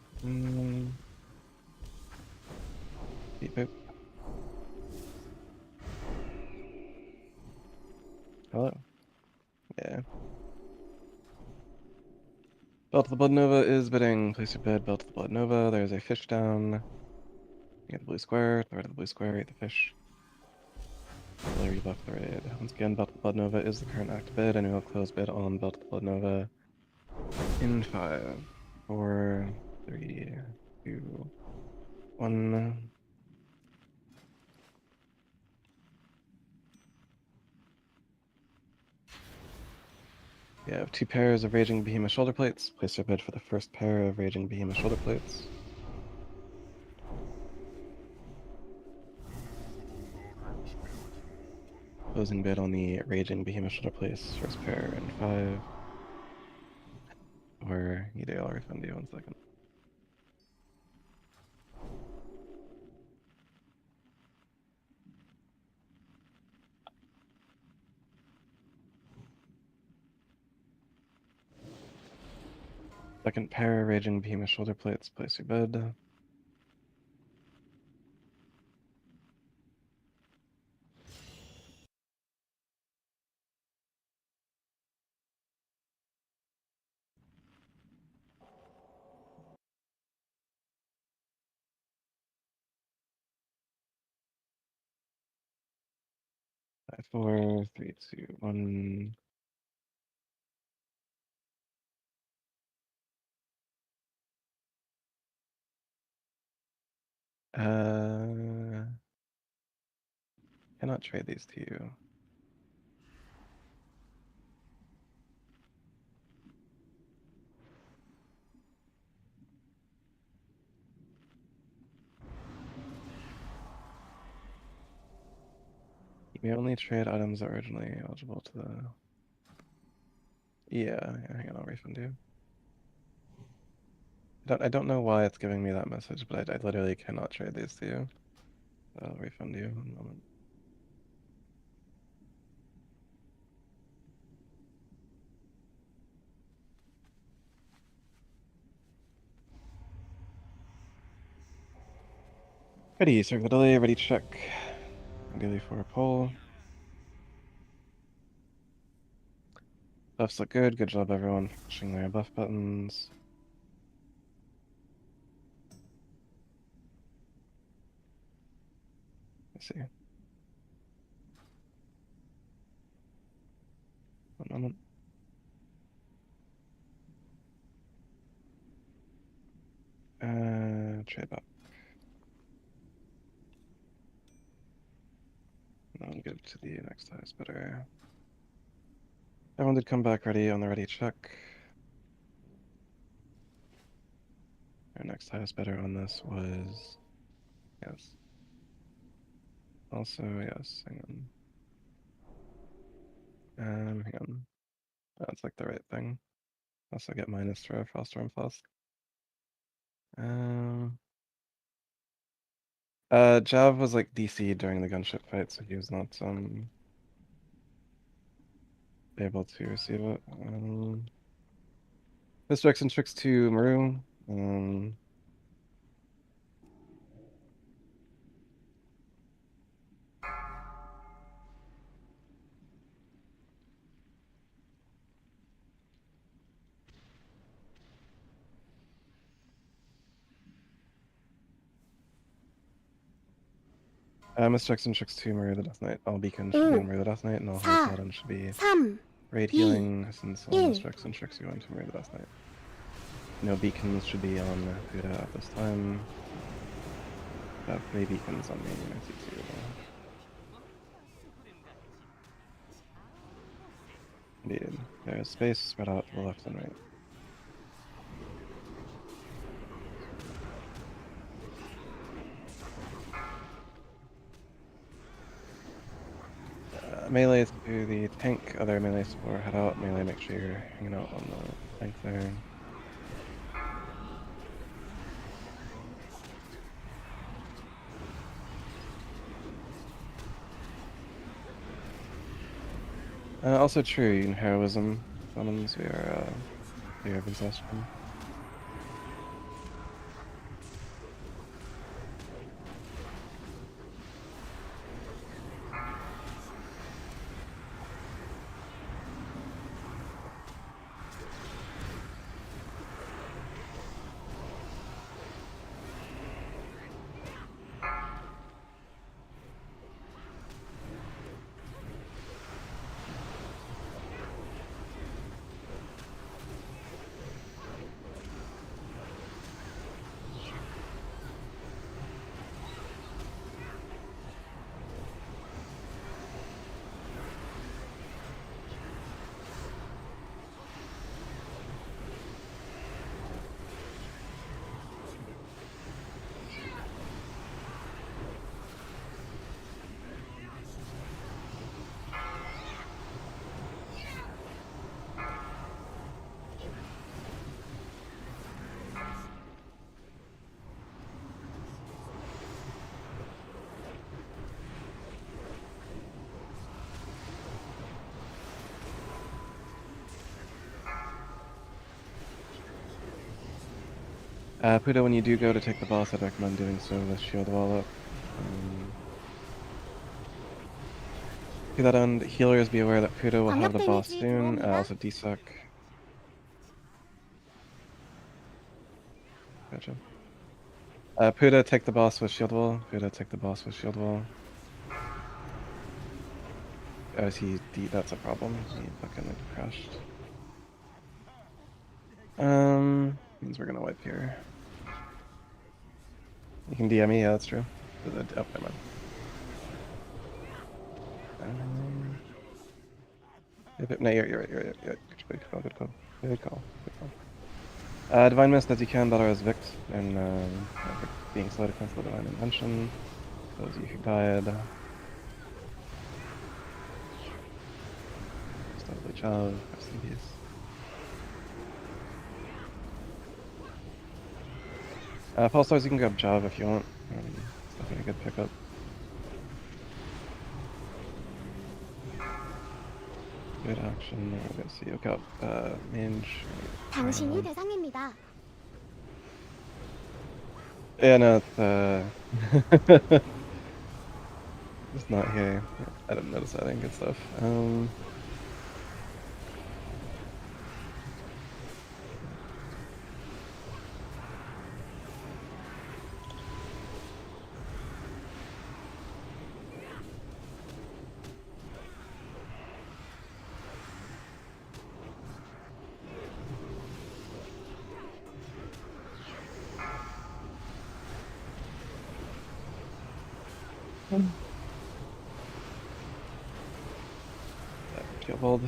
Beep boop. Hello. Yeah. Belt of the Blood Nova is bidding. Place your bid. Belt of the Blood Nova. There's a fish down. You get the blue square. To the right of the blue square, eat the fish. There you left the raid. Once again, Belt of the Blood Nova is the current active bid, and we will close bid on Belt of the Blood Nova in 5, 4, 3, 2, 1. We have 2 pairs of Raging Behemoth shoulder plates. Place your bid for the first pair of Raging Behemoth shoulder plates. Closing bid on the Raging Behemoth shoulder plates, first pair in 5. Or I'll refund you 1 second. Second pair of Raging Behemoth shoulder plates, place your bid. Five, 4, 3, 2, 1. Cannot trade these to you. You may only trade items that were originally eligible to the... Yeah, hang on, I'll refund you. I don't know why it's giving me that message, but I literally cannot trade these to you. I'll refund you 1 moment. Ready, circle the delay, ready to check. Ideally for a poll. Buffs look good. Good job, everyone, for pushing their buff buttons. Let's see. Moment. Trade back. I'll give to the next highest bidder. Everyone did come back ready on the ready check. Our next highest bidder on this was yes. Also yes. Hang on. That's like the right thing. Also get minus for a Froststorm Flask. Jav was like DC during the gunship fight, so he was not able to receive it. Misdirect and tricks to Maru. Misdirect and tricks to Maru the Death Knight. All beacons should be on Maru the Death Knight, and all highest paladins should be 3, raid 2, healing, since all 1. misdirects and tricks are going to Maru the Death Knight. No beacons should be on Buddha at this time. I have 3 beacons on me, and I see 2 of them. Indeed. There is space spread out to the left and right. Melee to the tank, other melee support, head out. Melee, make sure you're hanging out on the tank there. Also true, in heroism summons, we are exhaustion. Pudo, when you do go to take the boss, I'd recommend doing so with shield wall up. To that end, healers be aware that Pudo will have the boss soon, also DSUC. Gotcha. Puda, take the boss with shield wall. Puda, take the boss with shield wall. Oh, is he that's a problem. He fucking like crashed. Means we're gonna wipe here. You can DM me, yeah, that's true. Oh, never mind. No, you're right. Good call. Good call. Divine Mist as you can, Battle as Vict, and Vict being slow to cancel the Divine Invention. Those of you who died. Stealthily Chav, rest in peace. False Stars, you can grab Jav if you want. It's definitely a good pickup. Good action. Let's see. Look up. Mange. 당신이 대상입니다. Yeah, no, it's not here. I didn't notice that. Good stuff. Theobald.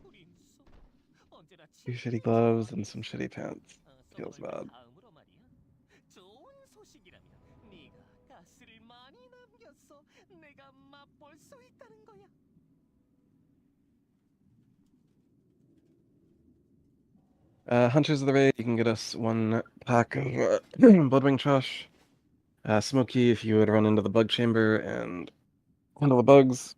우린 언제나 Two shitty gloves and some shitty pants. Feels bad. 다음으로 말이야. 좋은 소식이라면 네가 가스를 많이 남겼어. 내가 맛볼 수 있다는 거야. Hunters of the Raid, you can get us 1 pack of Bloodwing trash. Smokey, if you would run into the bug chamber and handle the bugs.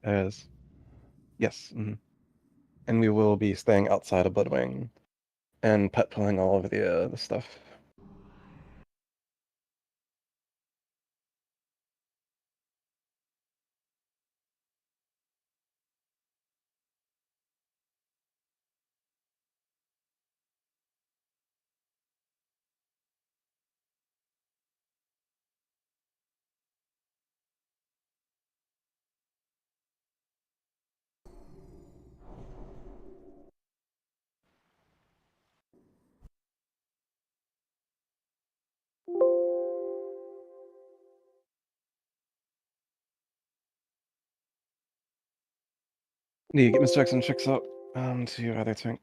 As yes, and we will be staying outside of Bloodwing and pet pulling all over the stuff. Need to get Mr. X and chicks up to your other tank.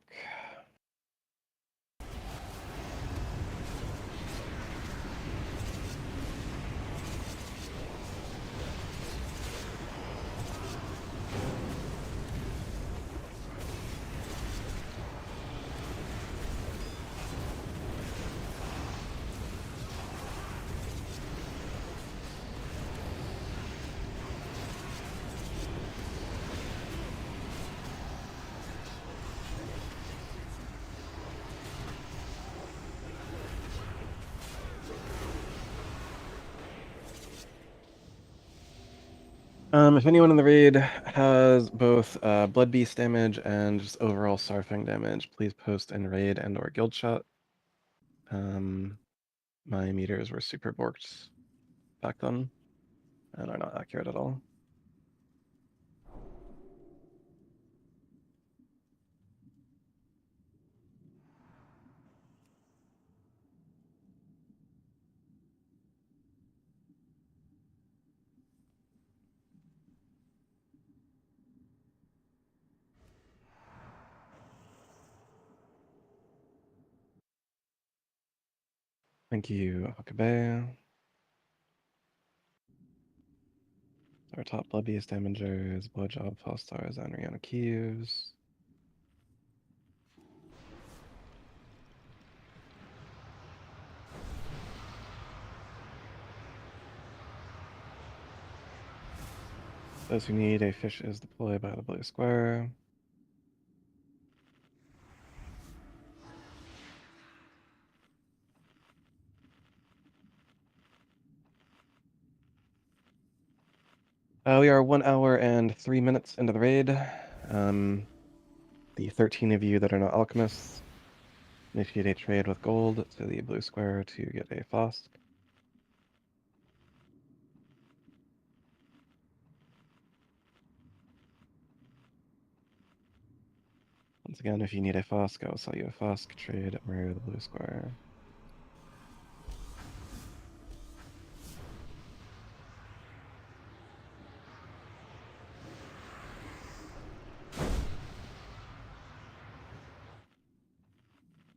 If anyone in the raid has both Blood Beast damage and just overall Sarfang damage, please post in raid and or guild chat. My meters were super borked back then and are not accurate at all. Thank you, Akabe. Our top Blood Beast damagers, Blowjob, Fallstars, and Rihanna Keys. Those who need a fish is deployed by the blue square. We are 1 hour and 3 minutes into the raid. The 13 of you that are not alchemists initiate a trade with gold to the blue square to get a Fosk. Once again, if you need a Fosk, I will sell you a Fosk. Trade Mario the blue square.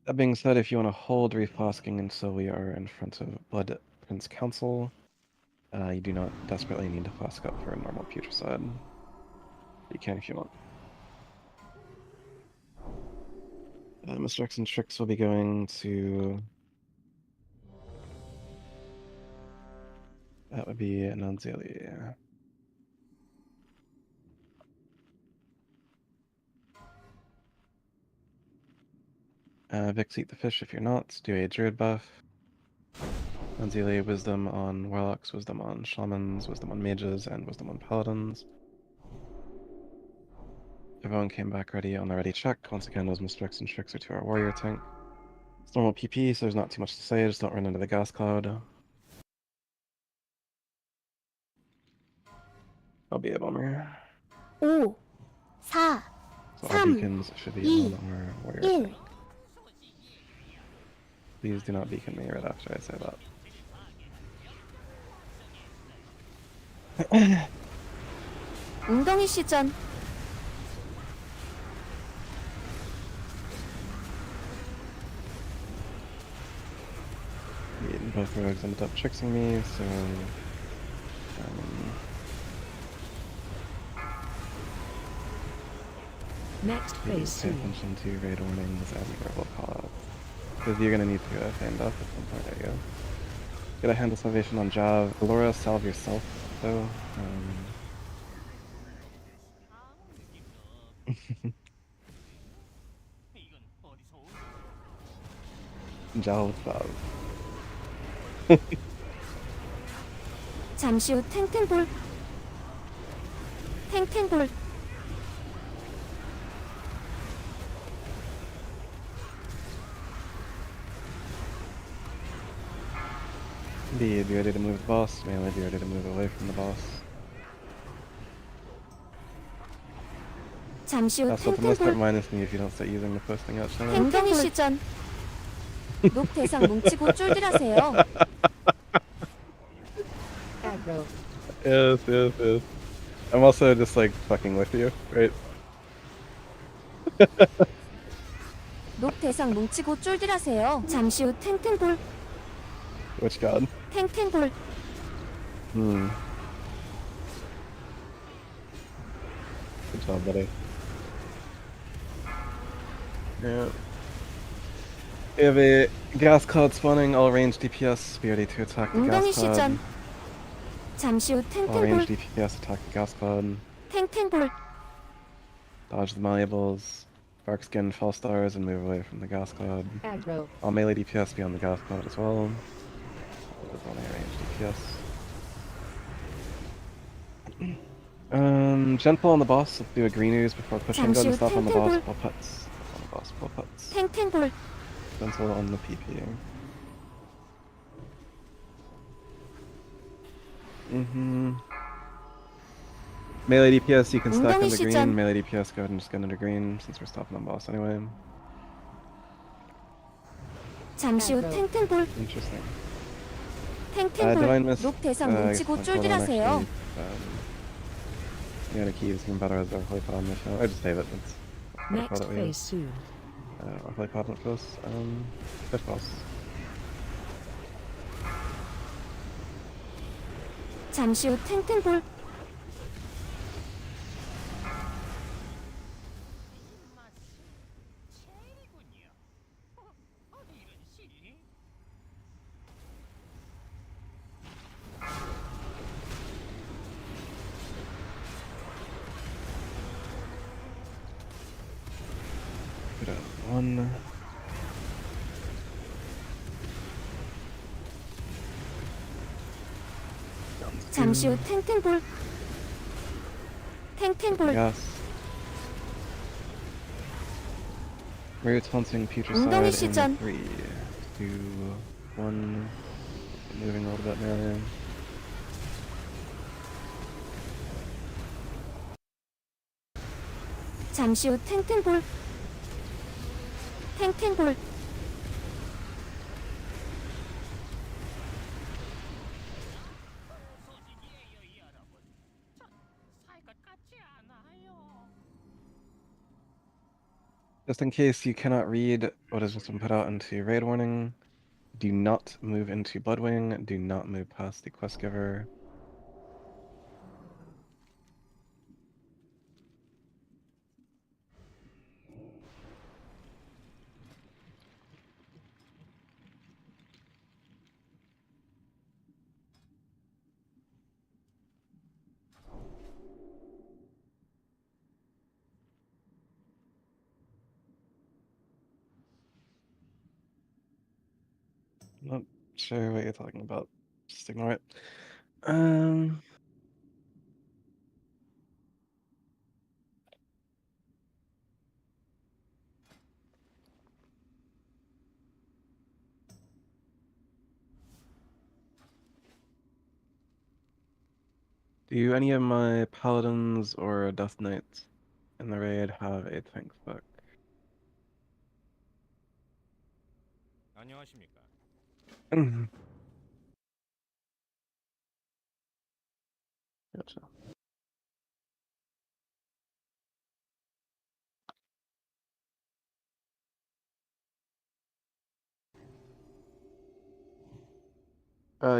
That being said, if you want to hold refosking until we are in front of Blood Prince Council, you do not desperately need to Fosk up for a normal Putricide. You can if you want. Mr. X and Trix will be going to... That would be Nanzili. Vix eat the fish if you're not. Do a Druid buff. Nanzili wisdom on warlocks, wisdom on shamans, wisdom on mages, and wisdom on paladins. Everyone came back ready on the ready check. Once again, those Mr. X and Trix are to our warrior tank. It's normal PP, so there's not too much to say. Just don't run into the gas cloud. I'll be a bummer. 5, 4, So all 3, beacons should be 2, on our warrior 1. attack. Please do not beacon me right after I say that. 웅덩이 시전. Both rogues ended up tricksing me, so Next please phase pay 2. attention to raid warnings and verbal callouts. Because you're gonna need to stand up at some point, there you go. Get a hand of salvation on Jav. Laura, salve yourself, though. 이건 어디서 온 Jav salve. 잠시 후 탱탱볼. 탱탱볼. Indeed, be ready to move the boss. Mainly be ready to move away from the boss. 잠시 후 That's what the most part 탱탱볼. minus me if you don't start using the posting out channel. 웅덩이 시전. 녹 대상 뭉치고 쫄들하세요. Aggro. Yes. I'm also just like fucking with you, right? 녹 대상 뭉치고 쫄들하세요. 잠시 후 탱탱볼. Which god? 탱탱볼. Good job, buddy. Yeah. We have a gas cloud spawning, all range DPS. Be ready to attack the 웅덩이 gas cloud. 시전. 잠시 후 All range 탱탱볼. DPS attack the gas cloud. 탱탱볼. Dodge the malleables. Dark skin, fall stars, and move away from the gas cloud. Aggro. All melee DPS be on the gas cloud as well. There's only range DPS. Gentle on the boss. Let's do a green ooze before pushing. Go 잠시 and 후 stop on the boss. 탱탱볼. Pull putts. On the boss, pull putts. 탱탱볼. Gentle on the PP. Melee DPS, you can stack 웅덩이 on the green. 시전. Melee DPS, go ahead and just get into green since we're stopping on boss anyway. 잠시 후 탱탱볼. Interesting. 탱탱볼. Divine Mist. 녹 대상 I guess 뭉치고 I'll call that 쫄들하세요. actually, yeah, the key is even better as a holy pod on this show. I just save it. It's Next phase 2. holy pod not close. Fish boss. 잠시 후 탱탱볼. 체리군요. 이런 실리? Put out one. 잠시 후 탱탱볼. 탱탱볼. Yes. Roots hunting Putricide 웅덩이 in 시전. 3, 2, 1. Moving a little bit now. 잠시 후 탱탱볼. 탱탱볼. 소식이에요, 여러분. 전 살 것 같지 않아요. Just in case you cannot read what has just been put out into raid warning, do not move into Bloodwing, do not move past the quest giver. Not sure what you're talking about. Just ignore it. Do any of my paladins or death knights in the raid have a tank book? 안녕하십니까? Gotcha.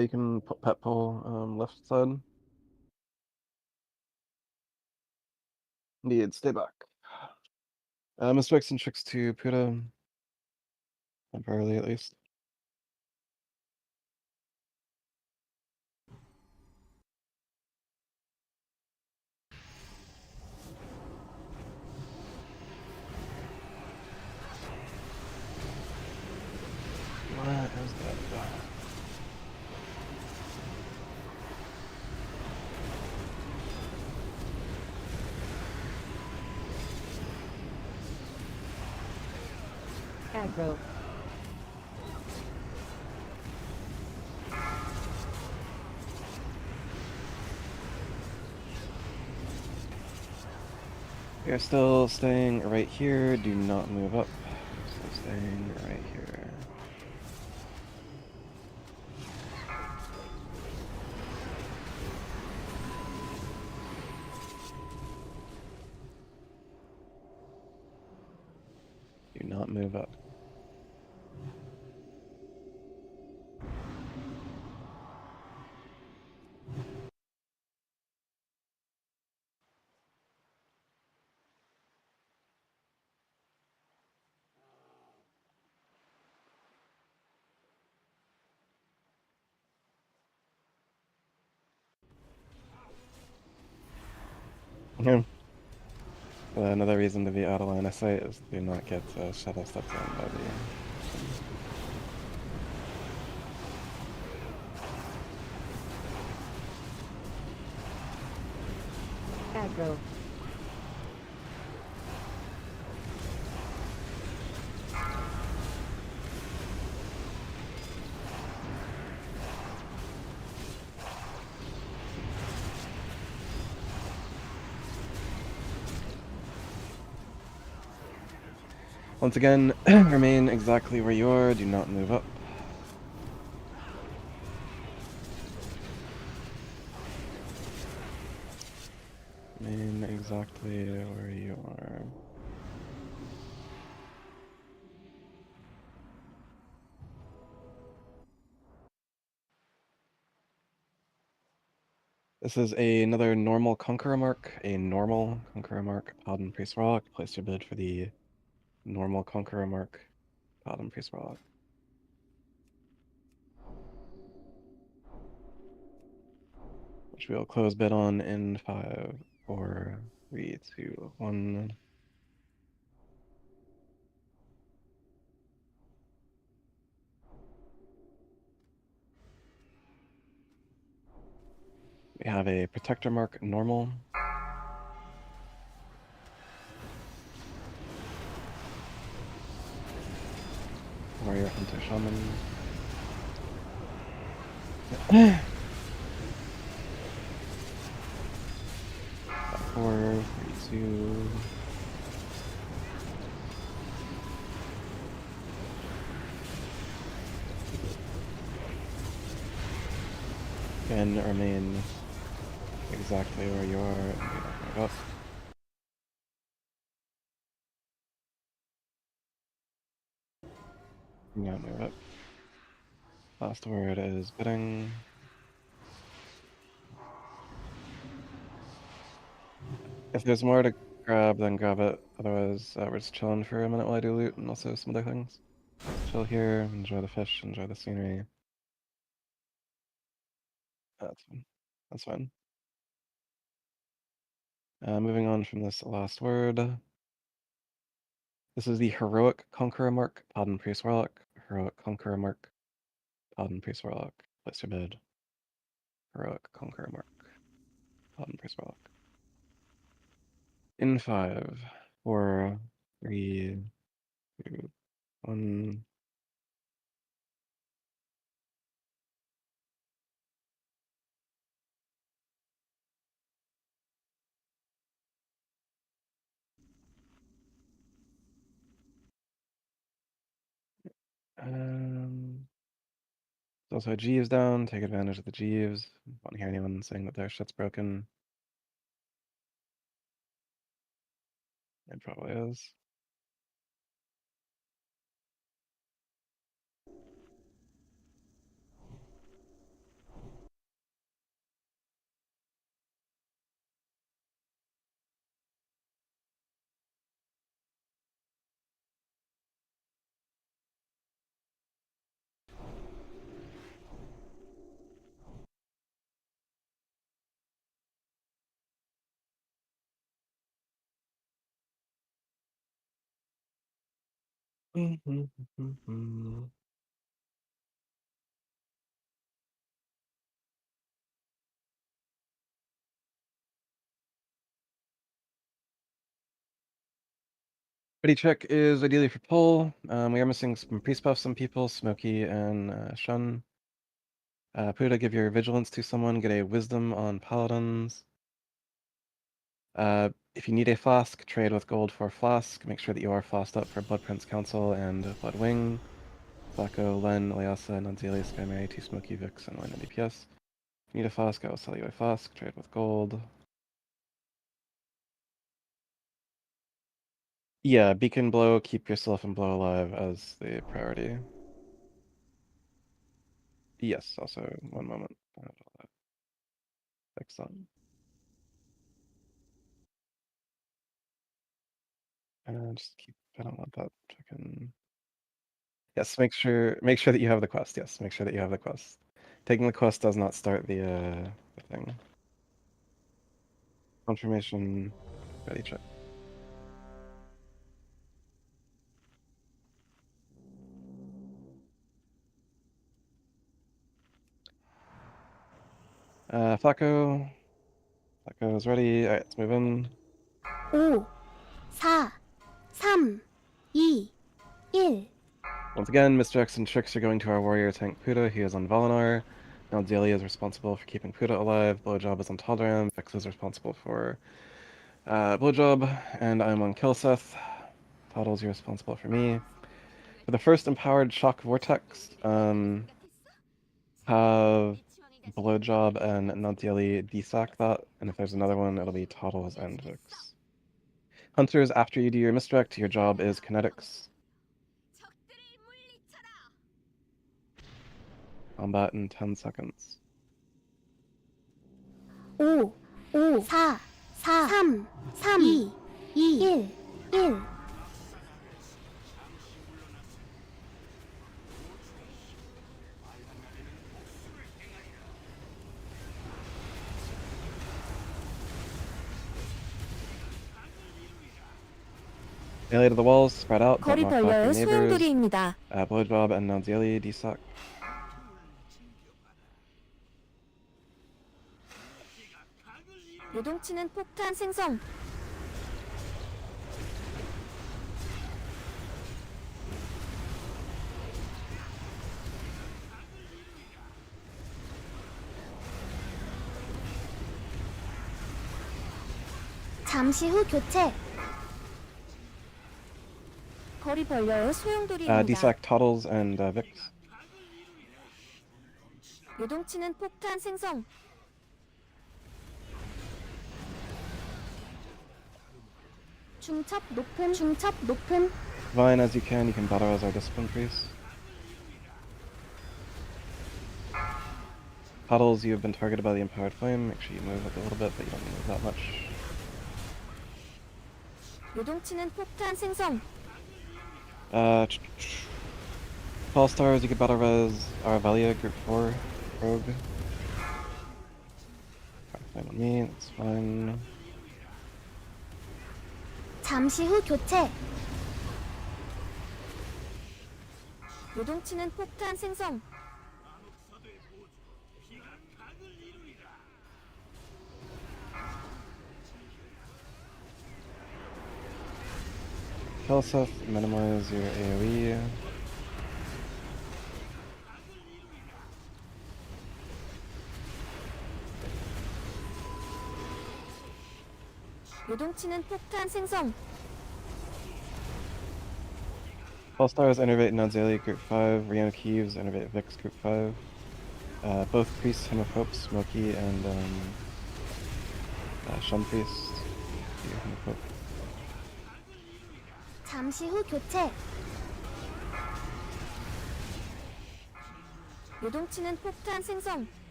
You can pet pull left side. Indeed, stay back. Mistakes and tricks to Puda. Temporarily at least. What is that? Aggro. You're still staying right here. Do not move up. Still staying right here. Do not move up. Yeah. Another reason to be out of line of sight is to not get shadow stepped on by the. Aggro. Once again, remain exactly where you are. Do not move up. Remain exactly where you are. This is another normal Conqueror mark. A normal Conqueror mark. Paladin Priest Warlock. Place your bid for the normal Conqueror mark. Paladin Priest Warlock. Which we'll close bid on in 5, 4, 3, 2, 1. We have a Protector mark normal. Warrior Hunter Shaman. 4, 3, 2. And remain exactly where you are and do not move up. Do not move up. Last word is bidding. If there's more to grab, then grab it. Otherwise, we're just chilling for a minute while I do loot and also some other things. Chill here, enjoy the fish, enjoy the scenery. That's fine. That's fine. Moving on from this last word. This is the Heroic Conqueror mark, Paladin Priest Warlock. Heroic Conqueror mark, Paladin Priest Warlock. Place your bid. Heroic Conqueror mark, Paladin Priest Warlock. In 5, 4, 3, 2, 1. Also Jeeves down, take advantage of the Jeeves. Don't hear anyone saying that their shit's broken. It probably is. Ready check is ideally for pull. We are missing some priest buffs, some people, Smokey and Shun. Puda, give your vigilance to someone, get a wisdom on paladins. If you need a flask, trade with gold for a flask. Make sure that you are flasked up for Blood Prince Council and Blood Wing. Flacco, Len, Leasa, Nunzili, Sky Mary, T Smokey, Vix, and Len DPS. If you need a flask, I will sell you a flask. Trade with gold. Yeah, Beacon Blow, keep yourself and Blow alive as the priority. Yes, also, one moment. I have all that. Excellent. And just keep, I don't want that chicken. Yes, make sure that you have the quest. Yes, make sure that you have the quest. Taking the quest does not start the thing. Confirmation, ready check. Flacco. Flacco is ready. Alright, let's move in. 5, 4, 3, 2, 1. Once again, misdirects and tricks are going to our warrior tank Puda. He is on Valinar. Now Delia is responsible for keeping Puda alive. Blowjob is on Taldaram. Vex is responsible for Blowjob. And I'm on Killseth. Toddles, you're responsible for me. For the first empowered shock vortex, have Blowjob and Nuntieli desack that, and if there's another one, it'll be Toddles and Vix. Hunters, after you do your misdirect, your job is kinetics. Combat in 10 seconds. 5, 4, 4, 3, 2, 1. Melee to the walls, spread out, don't 거리 knock back your 벌려요. neighbors. 소용돌이입니다. Blowjob and Nuntieli desack. 요동치는 폭탄 생성. 잠시 후 교체. 거리 벌려요. 소용돌이입니다. Desack Toddles and Vix. 요동치는 폭탄 생성. 중첩 높음. 중첩 높음. Vine as you can battle as our discipline priest. Toddles, you have been targeted by the empowered flame. Make sure you move it a little bit, but you don't move that much. 요동치는 폭탄 생성. Fall stars, you can battle res Aravalia, group 4, rogue. Fine on me, that's fine. 잠시 후 교체. 요동치는 폭탄 생성. Kelseth, minimize your AoE. 요동치는 폭탄 생성. All Stars Innervate Nadzeli Group 5, Rihanna Keeves Innervate Vix Group 5. Both Priests, Hemopope, Smokey, and Shun Priest. Yeah, Hemopope. 잠시 후 교체. 요동치는 폭탄 생성.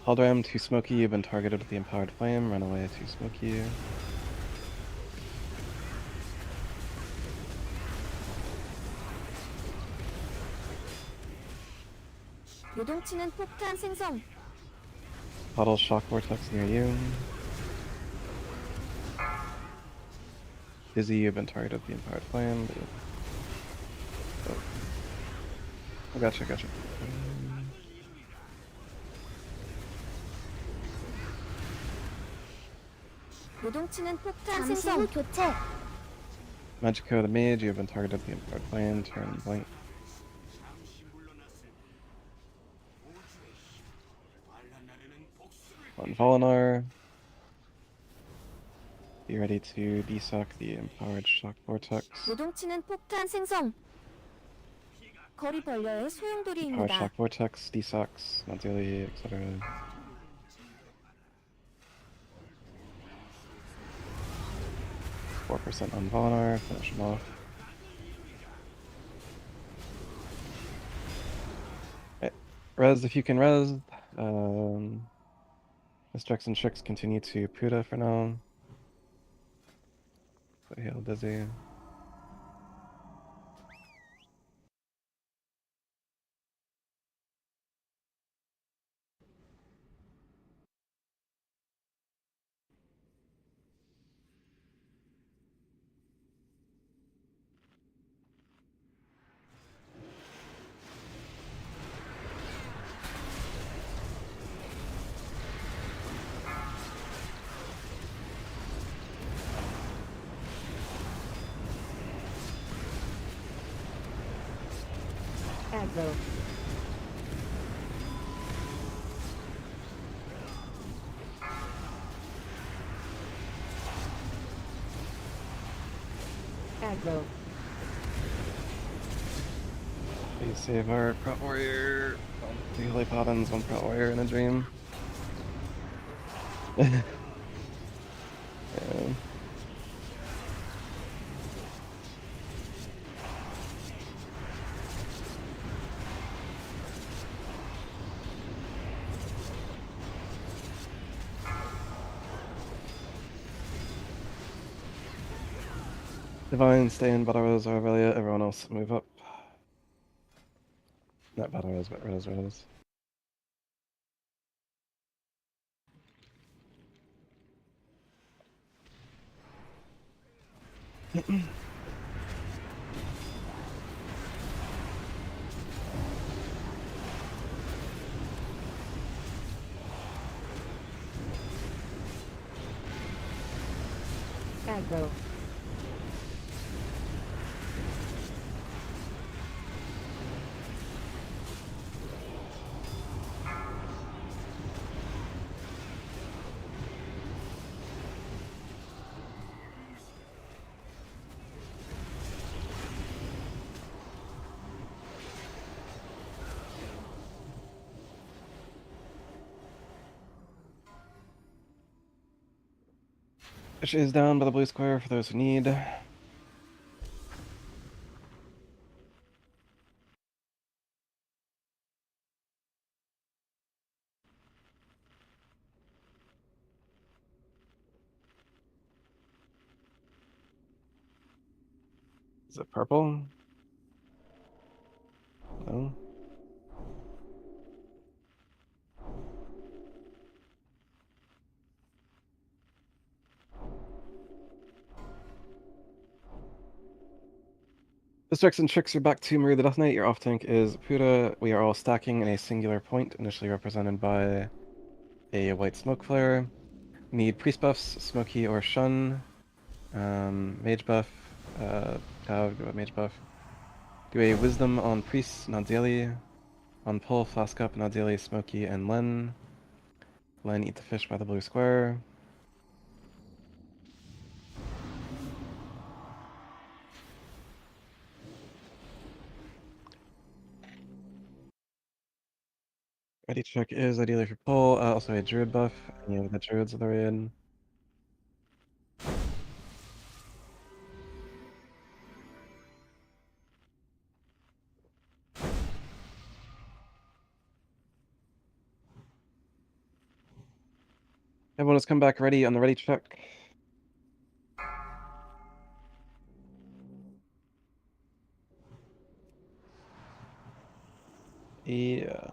Haldram to Smokey, you've been targeted with the Empowered Flame. Run away to Smokey. 요동치는 폭탄 생성. Puddle Shock Vortex near you. Dizzy, you've been targeted with the Empowered Flame. Oh, gotcha. 요동치는 폭탄 생성. 잠시 후 교체. Magico the Mage, you've been targeted with the Empowered Flame. Turn blank. On Volinar. Be ready to desock the Empowered Shock Vortex. 요동치는 폭탄 생성. 거리 벌려의 Empowered 소용돌이입니다. Shock Vortex, desocks, Nadzeli, etc. 4% on Volinar, finish him off. Okay. Res if you can res. Misdirect and Tricks continue to Puda for now. But heal Dizzy. Aggro. Aggro. Please save our Prot Warrior. Two Holy Paladins, one Prot Warrior in a dream. Yeah. Divine, stay in Battle Rose, Aurelia, everyone else move up. Not Battle Rose, but Rose. Aggro. Fish is down by the blue square for those who need. Is it purple? No. Districts and Tricks are back to Marie the Death Knight. Your off tank is Puda. We are all stacking in a singular point, initially represented by a white smoke flare. Need priest buffs, Smokey or Shun. Mage buff. Tav, go with mage buff. Do a wisdom on priests, Nadzeli. On pull, flask up, Nadzeli, Smokey, and Len. Len, eat the fish by the blue square. Ready check is ideally for pull. Also a druid buff. Any of the druids of the raid. Everyone has come back ready on the ready check. Yeah.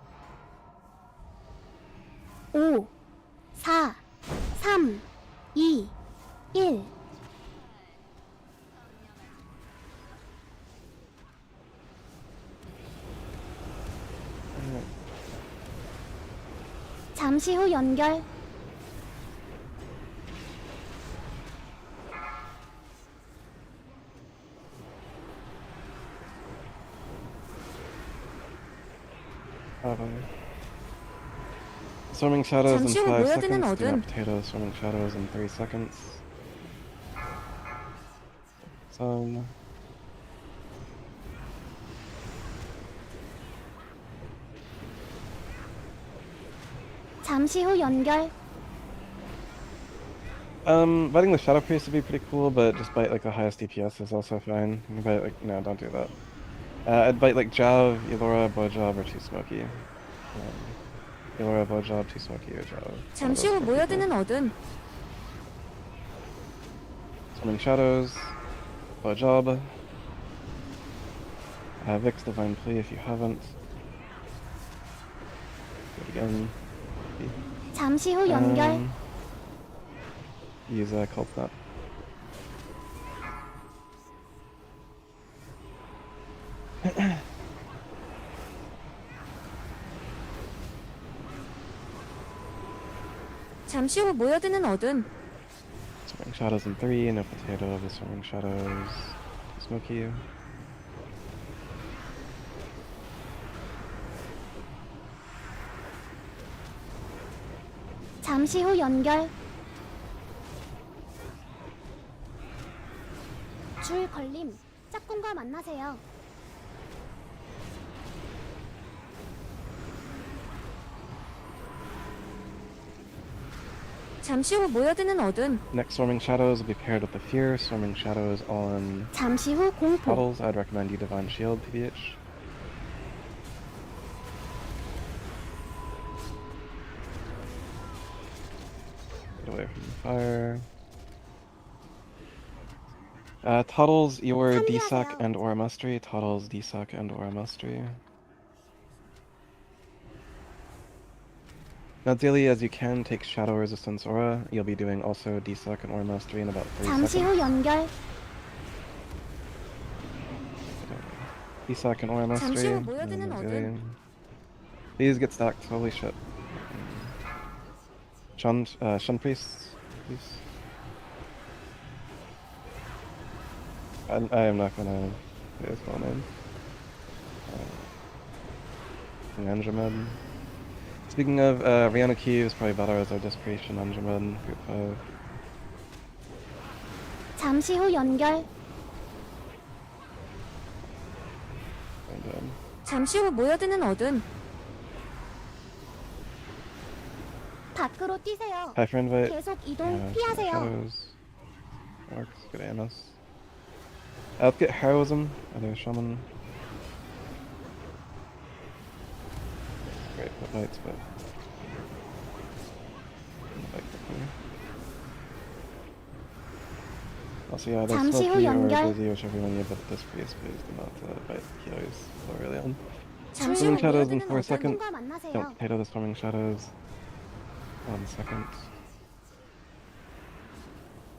5, 4, 3, 2, 1. 잠시 후 연결. Swarming shadows in 잠시 후 5 모여드는 seconds. Do 어둠. not potatoes. Swarming shadows in 3 seconds. Some. 잠시 후 연결. Biting the Shadow Priest would be pretty cool, but just bite like the highest DPS is also fine. You can bite like, no, don't do that. I'd bite like Jav, Elora, Bojob, or Too Smoky. Elora, Bojob, Too Smoky, or Jav. 잠시 후 모여드는 어둠. Swarming Shadows, Bojob. Vix Divine Plea if you haven't. Do it again. 잠시 후 연결. Use Cult Snap. 잠시 후 모여드는 어둠. Swarming Shadows in 3, no potato, the Swarming Shadows. Smoky. 잠시 후 연결. 줄 걸림. 짝꿍과 만나세요. 잠시 후 모여드는 어둠. Next Swarming Shadows will be paired with the Fear. Swarming Shadows on 잠시 후 공포. Puddles. I'd recommend you Divine Shield, PBH. Get away from the fire. Toddles, your DSAC and or Mastery. Toddles, DSAC and or Mastery. Now daily as you can take Shadow Resistance Aura. You'll be doing also DSAC and or Mastery in about 3 잠시 후 seconds. 연결. DSAC and or Mastery. 잠시 후 and 모여드는 then 어둠. Zillion. These get stacked, holy shit. Shun Priests, please. I am not gonna say his full name. Andromed. Speaking of, Rihanna Key is probably better as our Desperation Andromed, group 5. 잠시 후 연결. And, 잠시 후 모여드는 어둠. 밖으로 뛰세요. hi for invite. 계속 이동 Yeah, 피하세요. Shadows. Orcs, good AMS. Let's get Heroism, other Shaman. Great footlights, but. Like quickly. Also, yeah, there's 잠시 후 Smokey or 연결. Busy, whichever one you but this please do not bite healers so early on. 잠시 후 Swarming Shadows in 모여드는 4 seconds. 짝꿍과 만나세요. Don't potato the Swarming Shadows. 1 second.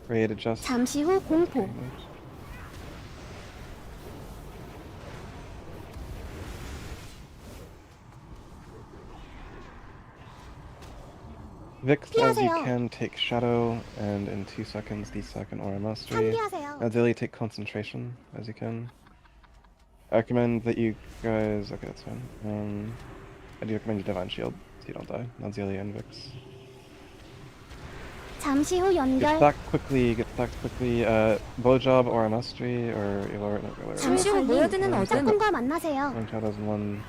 Raid adjust. 잠시 후 공포. Vix, as you 피하세요. can, take Shadow, and in 2 seconds, DSAC and Aura Mastery. 상기하세요. Daily, take Concentration, as you can. I recommend that you guys... Okay, that's fine. I do recommend you Divine Shield, so you don't die. Nazili and Vix. 잠시 후 Get 연결. stacked quickly, Blowjob, Aura Mastery, or 잠시 후 모여드는 어둠. 짝꿍과 만나세요. One Shadows in 1.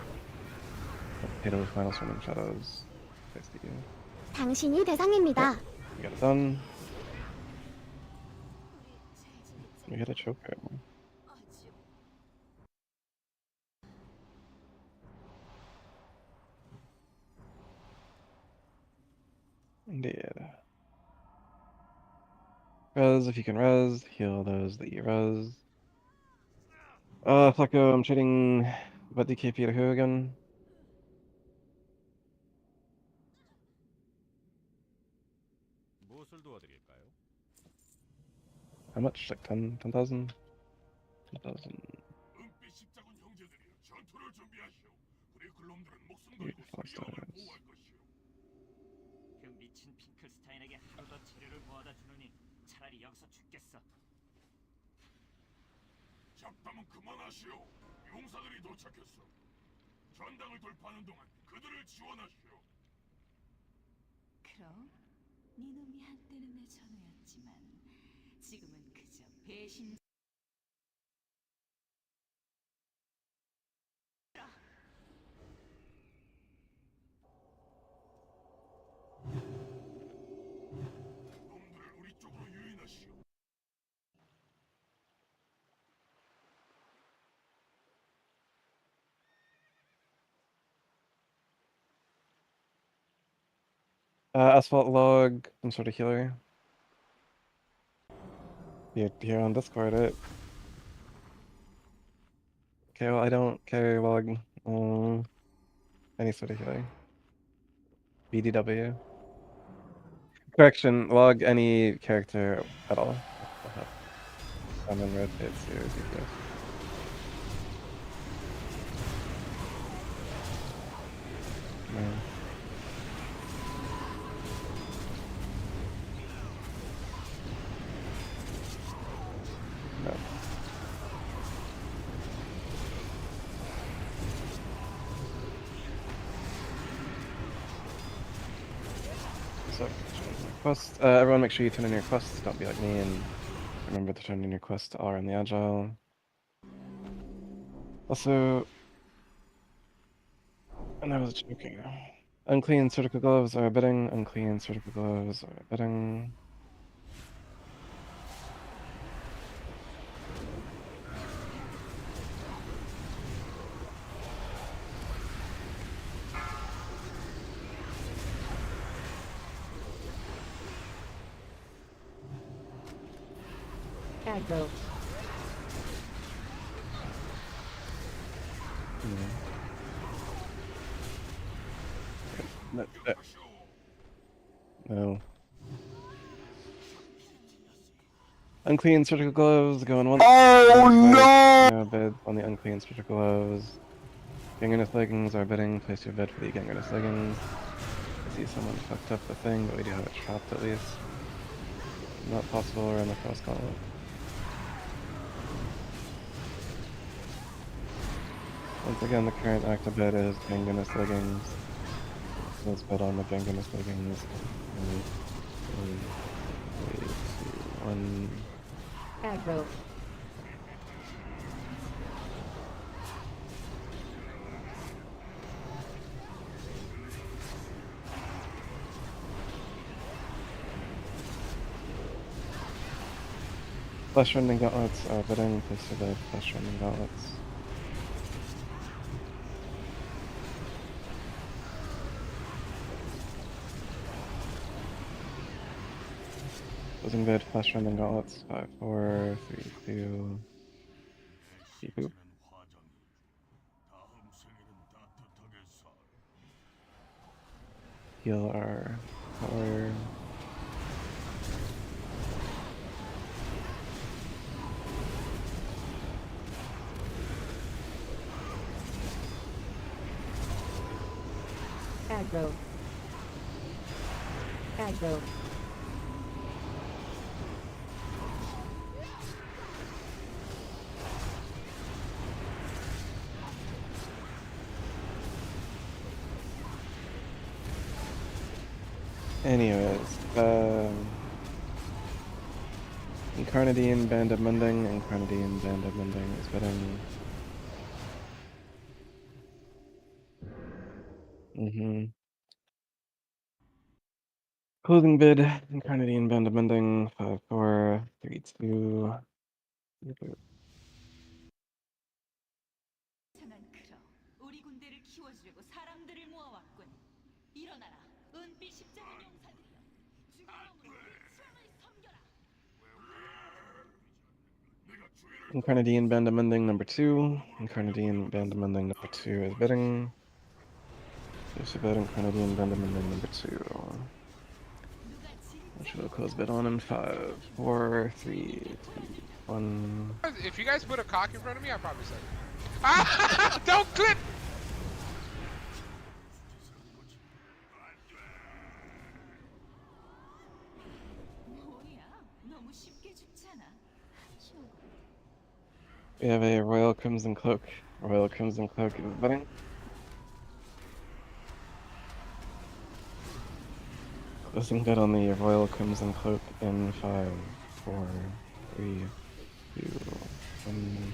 Fatal Final Swimming Shadows. Face to you. 당신이 대상입니다. We got it done. We hit a choker. Indeed. Res if you can res. Heal those that you res. Flacco, I'm trading what DKP to who again? 무엇을 도와드릴까요? How much? Like 10,000? 10,000. 은빛 십자군 형제들이여 전투를 준비하시오. 우리 글놈들은 목숨 Yeah, 걸고 5 서리아왕을 stars. 보호할 것이오. 그 미친 핑클스타인에게 하루 더 재료를 모아다 주느니 차라리 여기서 죽겠어. 잡담은 그만하시오. 용사들이 도착했어. 전당을 돌파하는 동안 그들을 지원하시오. 그럼 네 놈이 한때는 내 전우였지만 지금은 그저 배신. 놈들을 우리 쪽으로 유인하시오. Asphalt log, some sort of healer. You're here on Discord, right? Okay, well, I don't carry log. Any sort of healer. BDW. Correction, log any character at all. Summon, rotates, or DPS. Yeah. No. So, quest. Everyone, make sure you turn in your quests. Don't be like me and remember to turn in your quest to R in the agile. Also, and I was joking. Unclean surgical gloves are bidding. Unclean surgical gloves are bidding. Aggro. No. No. Unclean surgical gloves going once. Oh no! No bid on the unclean surgical gloves. Gangrenous leggings are bidding. Place your bid for the gangrenous leggings. I see someone fucked up the thing, but we do have it trapped at least. Not possible around the cross gauntlet. Once again, the current active bid is gangrenous leggings. Let's bet on the gangrenous leggings. One. Aggro. Flesh rending gauntlets are bidding. Place your bid. Flesh rending gauntlets. Closing bid. Flesh rending gauntlets. 5, 4, 3, 2. Keep poop. Heal our power. Aggro. Aggro. Anyways, Incarnadine, Band of Mending, Incarnadine, Band of Mending is bidding. Mm-hmm. Closing bid, Incarnity and Band of Mending, 5, 4, 3, 2. 장한 크로, 우리 군대를 키워주려고 사람들을 모아왔군. 일어나라, 은빛 십자군 용사들이여. 죽음으로 미치함을 섬겨라. Incarnity and Band of Mending number 2. Incarnity and Band of Mending number 2 is bidding. There's a bid, Incarnity and Band of Mending number 2. Which will close bid on in 5, 4, 3, 2, 1. If you guys put a cock in front of me, I'd probably say, ah, don't clip! 뭐야? 너무 쉽게 죽잖아. We have a Royal Crimson Cloak. Royal Crimson Cloak is bidding. Closing bid on the Royal Crimson Cloak in 5, 4, 3, 2, 1.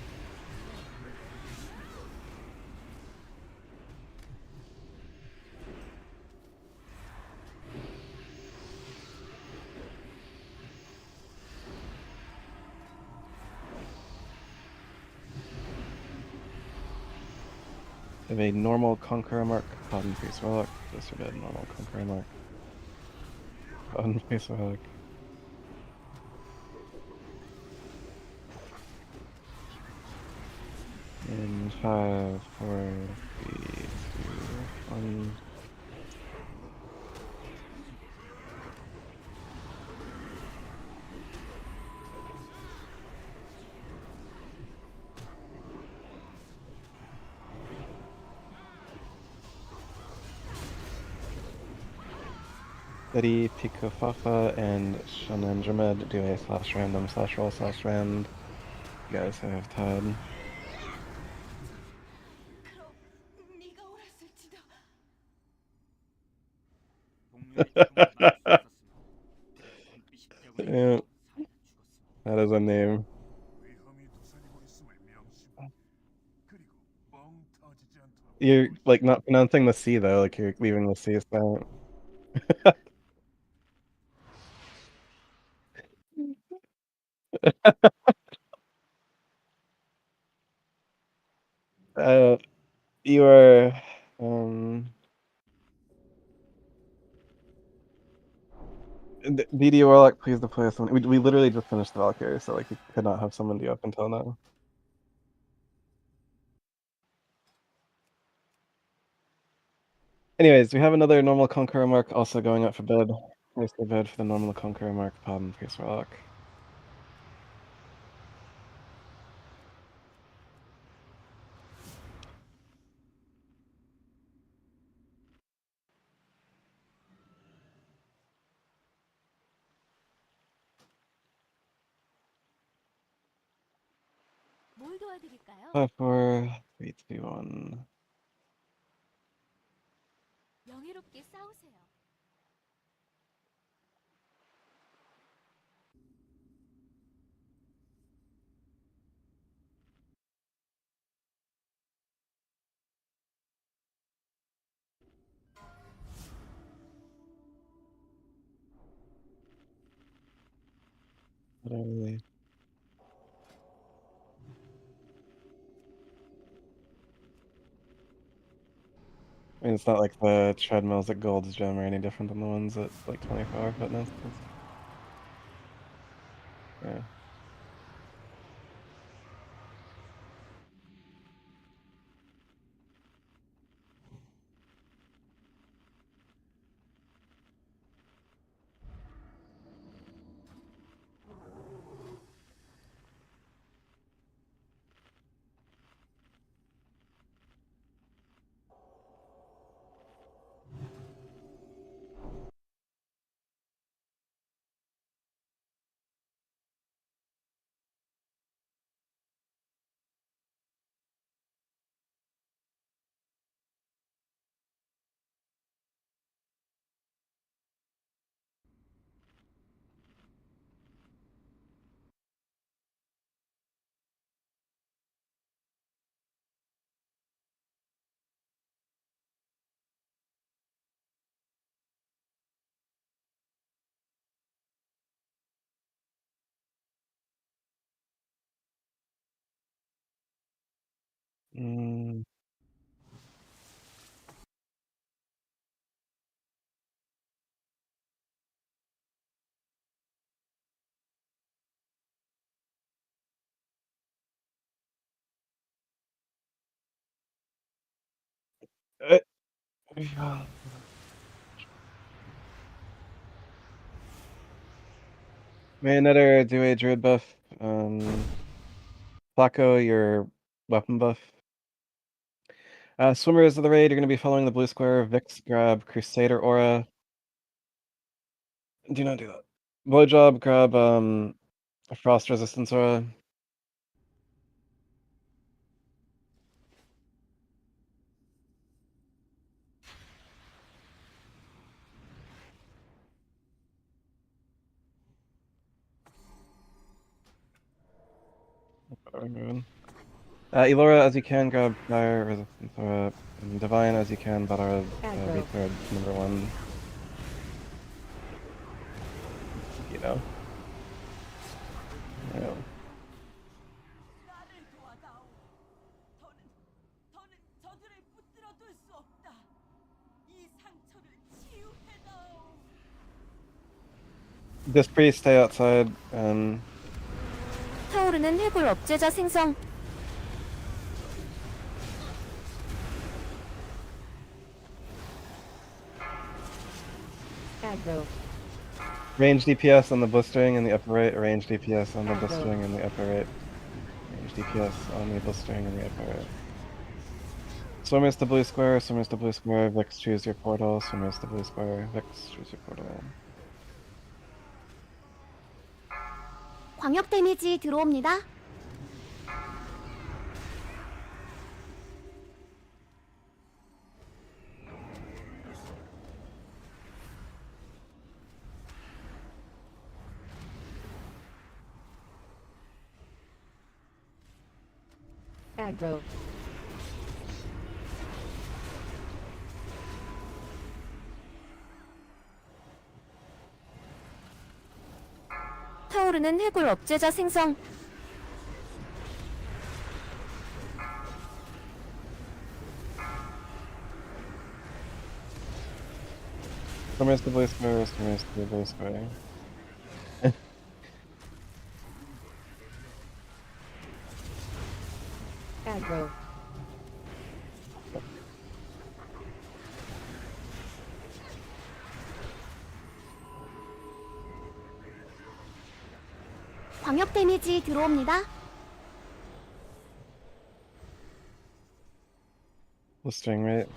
Have a normal Conqueror mark, Cotton Face Relic. Disregard normal Conqueror mark. Cotton Face Relic. In 5, 4, 3, 2, 1. Betty, Pico Fafa, and Shanandramed do a slash random slash roll slash rand. You guys have tied. 크로, 네가 옳았을지도. Yeah, that is a name. You're like not pronouncing the C though, like you're leaving the C silent. You are DD Warlock, please deploy someone. We literally just finished the Valkyrie, so like you could not have summoned you up until now. Anyways, we have another normal Conqueror mark also going up for bid. Place the bid for the normal Conqueror mark, Pod and Priest Warlock. 뭘 도와드릴까요? 5, 4, 3, 2, 1. 명예롭게 싸우세요. Literally. I mean, it's not like the treadmills at Gold's Gym are any different than the ones at like 24-hour fitness. Yeah. Mm. Yeah. May another do a druid buff. Flacco, your weapon buff. Swimmers of the raid, you're going to be following the blue square. Vix, grab Crusader Aura. Do not do that. Blowjob, grab Frost Resistance Aura. Elora, as you can, grab Fire Resistance Aura. And Divine, as you can, Batara, Aggro. retard number 1. You know. Yeah. 나를 도와다오. 더는 저들을 붙들어 둘 수 없다. 이 상처를 치유해다오. This priest, stay outside. 타오르는 해골 업제자 생성. Aggro. Range DPS on the blistering in the upper right. Range DPS on the blistering in the upper right. Range DPS on the blistering in the upper right. Swimmers to blue square. Swimmers to blue square. Vix, choose your portal. Swimmers to blue square. Vix, choose your portal. 광역 데미지 들어옵니다. Aggro. 타오르는 해골 업제자 생성. Swimmers to blue square. Swimmers to blue square. Aggro. 광역 데미지 들어옵니다. Blistering right.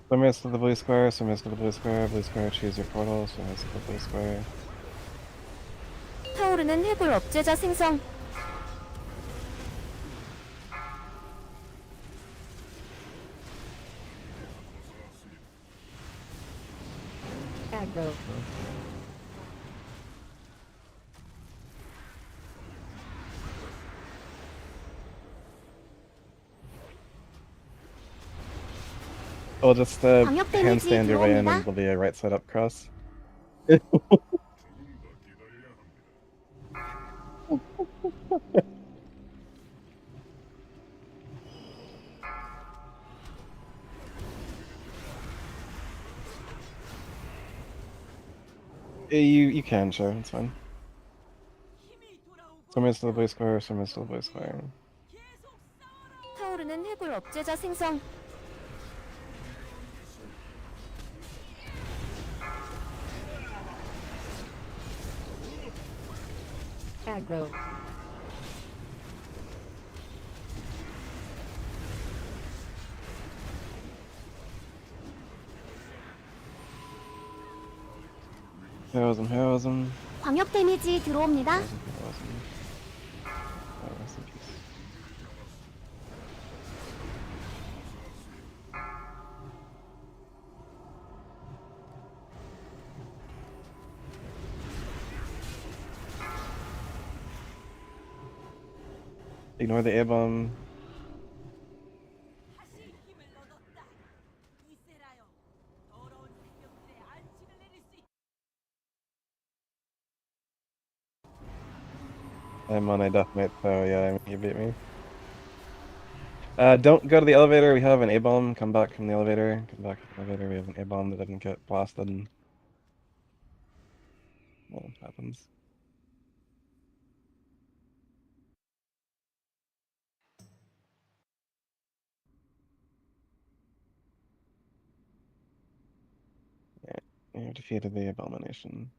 Swimmers to the blue square. Swimmers to the blue square. Blue square, choose your portal. Swimmers to the blue square. 타오르는 해골 업제자 생성. Aggro. I'll just 광역 데미지 handstand your way in 들어옵니다. and there'll be a right side up cross. You can, sure, it's fine. 힘이 돌아오고 Swimmers to the blue square, swimmers to the blue square. 계속 싸워라. 타오르는 해골 업제자 생성. Aggro. Heroism. 광역 데미지 들어옵니다. Rest in peace. Ignore the A-bomb. 다시 힘을 얻었다. 이세라여, 더러운 생명들의 안식을 내릴 수 있다. I'm on a deathmate, so yeah, you beat me. Don't go to the elevator. We have an A-bomb. Come back from the elevator. Come back from the elevator. We have an A-bomb that didn't get blasted. Well, it happens. Yeah, you defeated the abomination.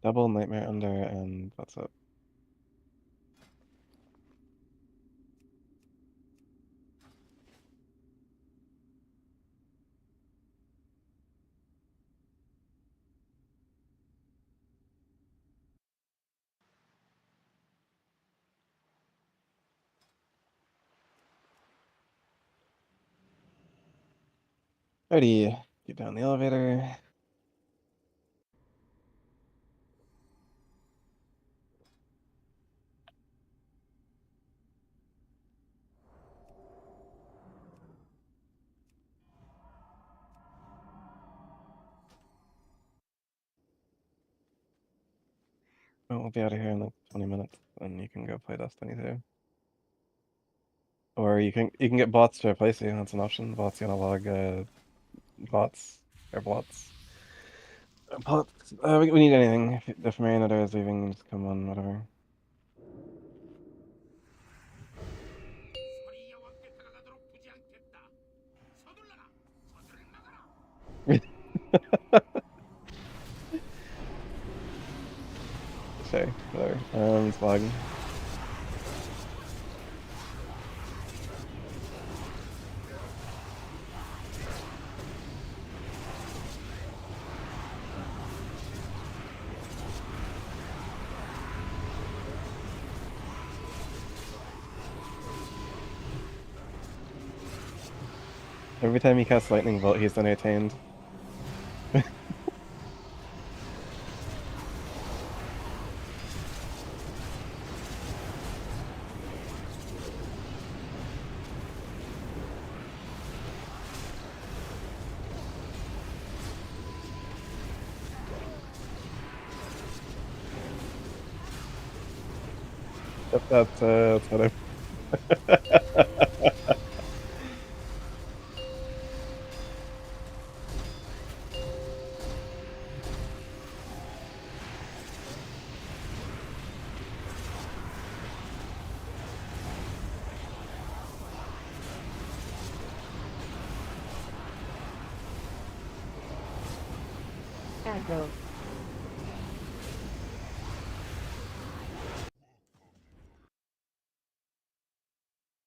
Double nightmare under, and that's it. Alrighty, get down the elevator. Oh, we'll be out of here in like 20 minutes, and you can go play Destiny 2. Or you can get bots to replace you. That's an option. Bots gonna log bots or bots. Bots. We need anything. If Marionetta is leaving, just come on, whatever. 소리 여왕께 다가가도록 두지 않겠다. 서둘러라. 서둘을 막아라. Sure, whatever. It's lagging. Every time he casts Lightning Bolt, he's entertained. That's what I. Aggro.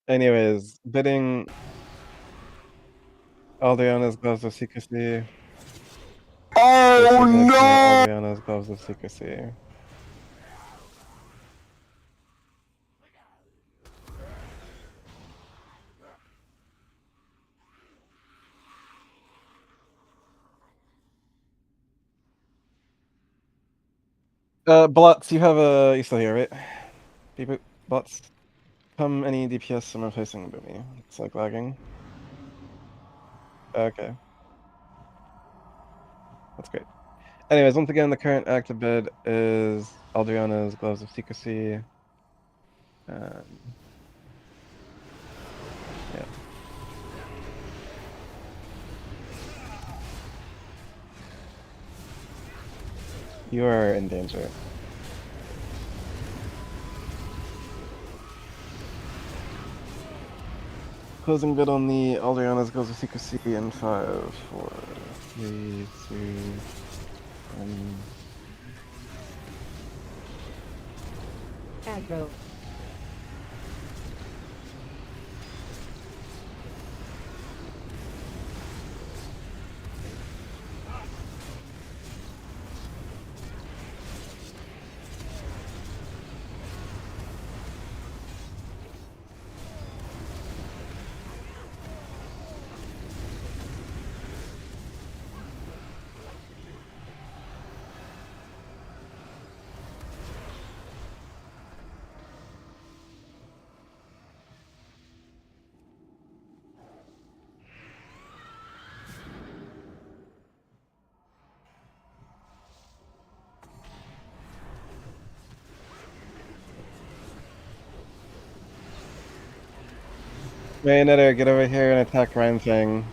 Anyways, bidding Aldeana's Gloves of Secrecy. Oh no! Aldeana's Gloves of Secrecy. Blots, you have a. You're still here, right? Reboot, Blots. Come any DPS, I'm replacing Boomy. It's like lagging. Okay. That's great. Anyways, once again, the current active bid is Aldriana's Gloves of Secrecy. Yeah. You are in danger. Closing bid on the Aldriana's Gloves of Secrecy in 5, 4, 3, 2, 1. Aggro. Marionette, get over here and attack Ryan Fang.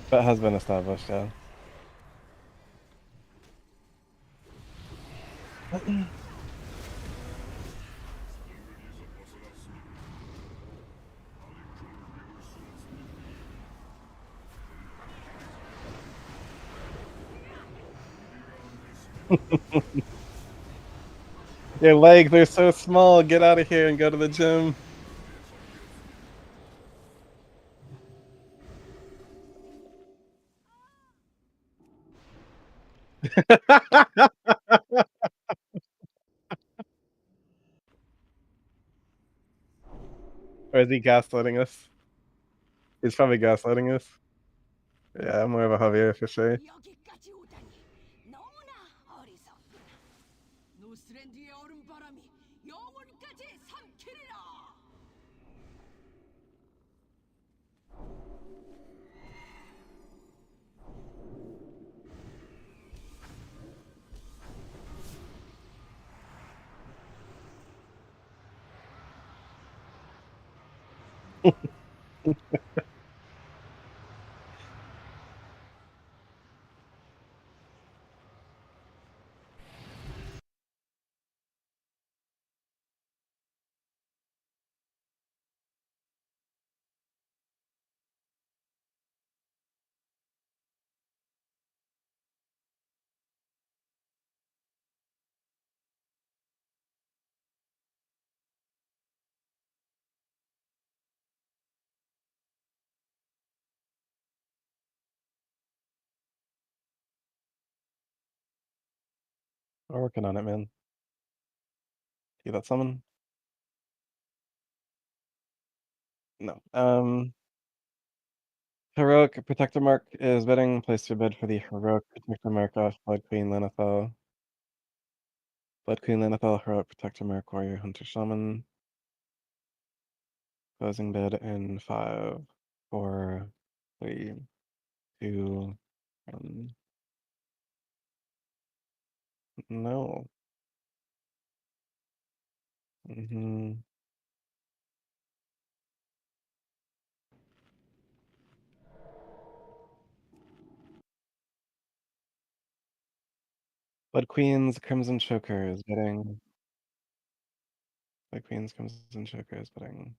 That has been established, yeah. Your legs are so small, get out of here and go to the gym. Or is he gaslighting us? He's probably gaslighting us. Yeah, I'm more of a Javier for sure. 여기까지 오다니 너무나 어리석구나. 노스랜드의 얼음바람이 영혼까지 삼키리라. We're working on it, man. See that summon? No. Heroic Protector Mark is bidding. Place your bid for the Heroic Protector Mark off Blood Queen Lenethal. Blood Queen Lenethal, Heroic Protector Mark, Warrior Hunter Shaman. Closing bid in 5, 4, 3, 2, 1. No. Mm-hmm. Blood Queen's Crimson Choker is bidding. Blood Queen's Crimson Choker is bidding.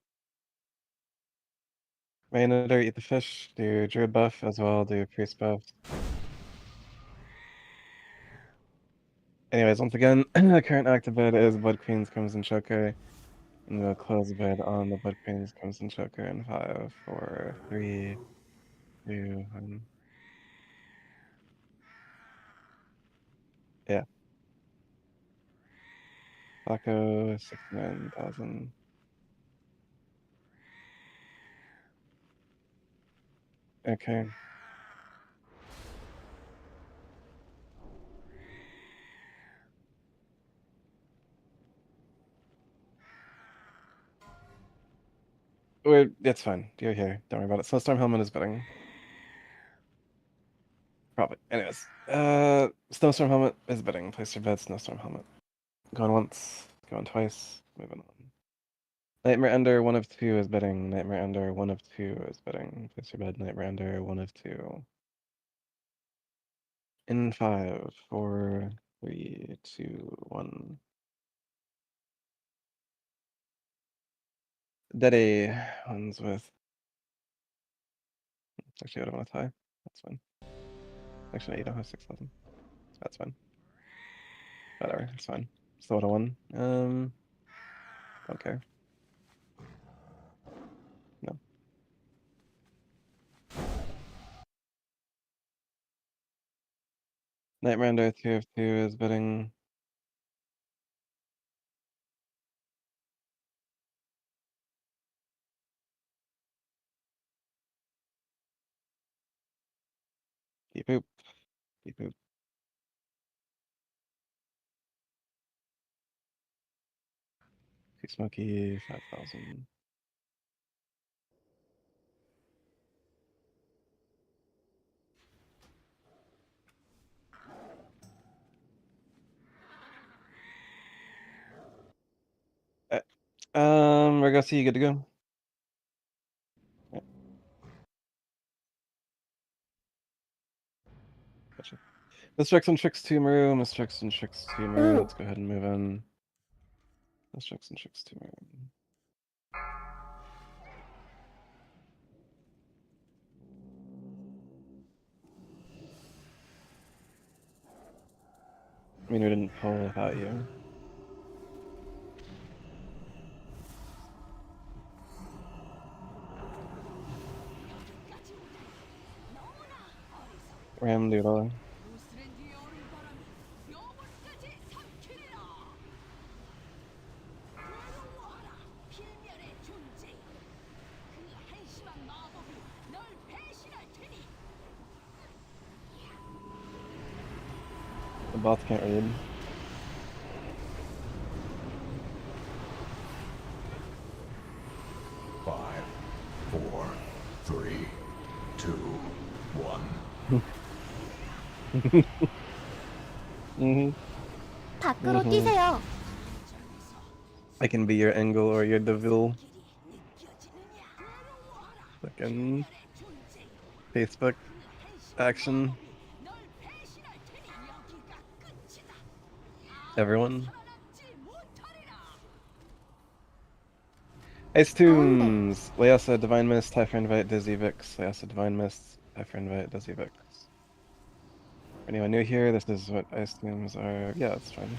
Mainotaur, eat the fish, do Druid buff as well, do Priest buff. Anyways, once again, the current active bid is Blood Queen's Crimson Choker. And we'll close bid on the Blood Queen's Crimson Choker in 5, 4, 3, 2, 1. Yeah. Taco, 69,000. Okay. It's fine. You're here. Don't worry about it. Snowstorm Helmet is bidding. Probably. Anyways. Snowstorm Helmet is bidding. Place your bid, Snowstorm Helmet. Going once, going twice, moving on. Nightmare Ender, 1 of 2 is bidding. Nightmare Ender, 1 of 2 is bidding. Place your bid, Nightmare Ender, 1 of 2. In 5, 4, 3, 2, 1. Daddy ones with. Actually, I don't want to tie. That's fine. Actually, you don't have 6,000. That's fine. Whatever, it's fine. So what a one. Okay. No. Night Render 2 of 2 is bidding. Beep boop. Beep boop. Too smoky, 5,000. Regosi, you good to go? Yeah. Gotcha. Mr. X and Tricks 2 Maru, Mr. X and Tricks 2 Maru. Ooh. Let's go ahead and move in. Mr. X and Tricks 2 Maru. I mean, we didn't pull without you. Ram Doodle. 노스랜드의 얼음바람이 영혼까지 삼키리라. 괴로워하라, 필멸의 존재. 그 한심한 마법이 널 배신할 테니. The bots can't read. Five, four, three, two, one. Mm-hmm. 밖으로 Mhm. 뛰세요. I can be your angle or your devil. Fucking Facebook action. Everyone. Ice Tombs! Leasa, Divine Mist, Typher Invite, Dizzy Vix. Leasa, Divine Mist, Typher Invite, Dizzy Vix. Anyone new here? This is what Ice Tombs are. Yeah, that's fine.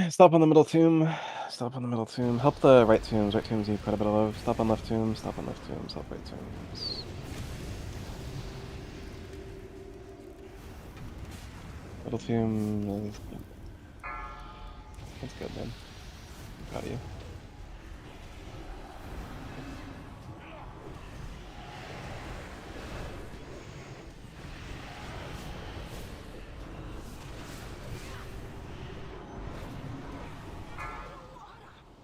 Stop on the middle tomb. Stop on the middle tomb. Help the right tombs. Right tombs need quite a bit of love. Stop on left tombs. Stop on left tombs. Help right tombs. Middle tomb is good. That's good, man. I'm proud of you.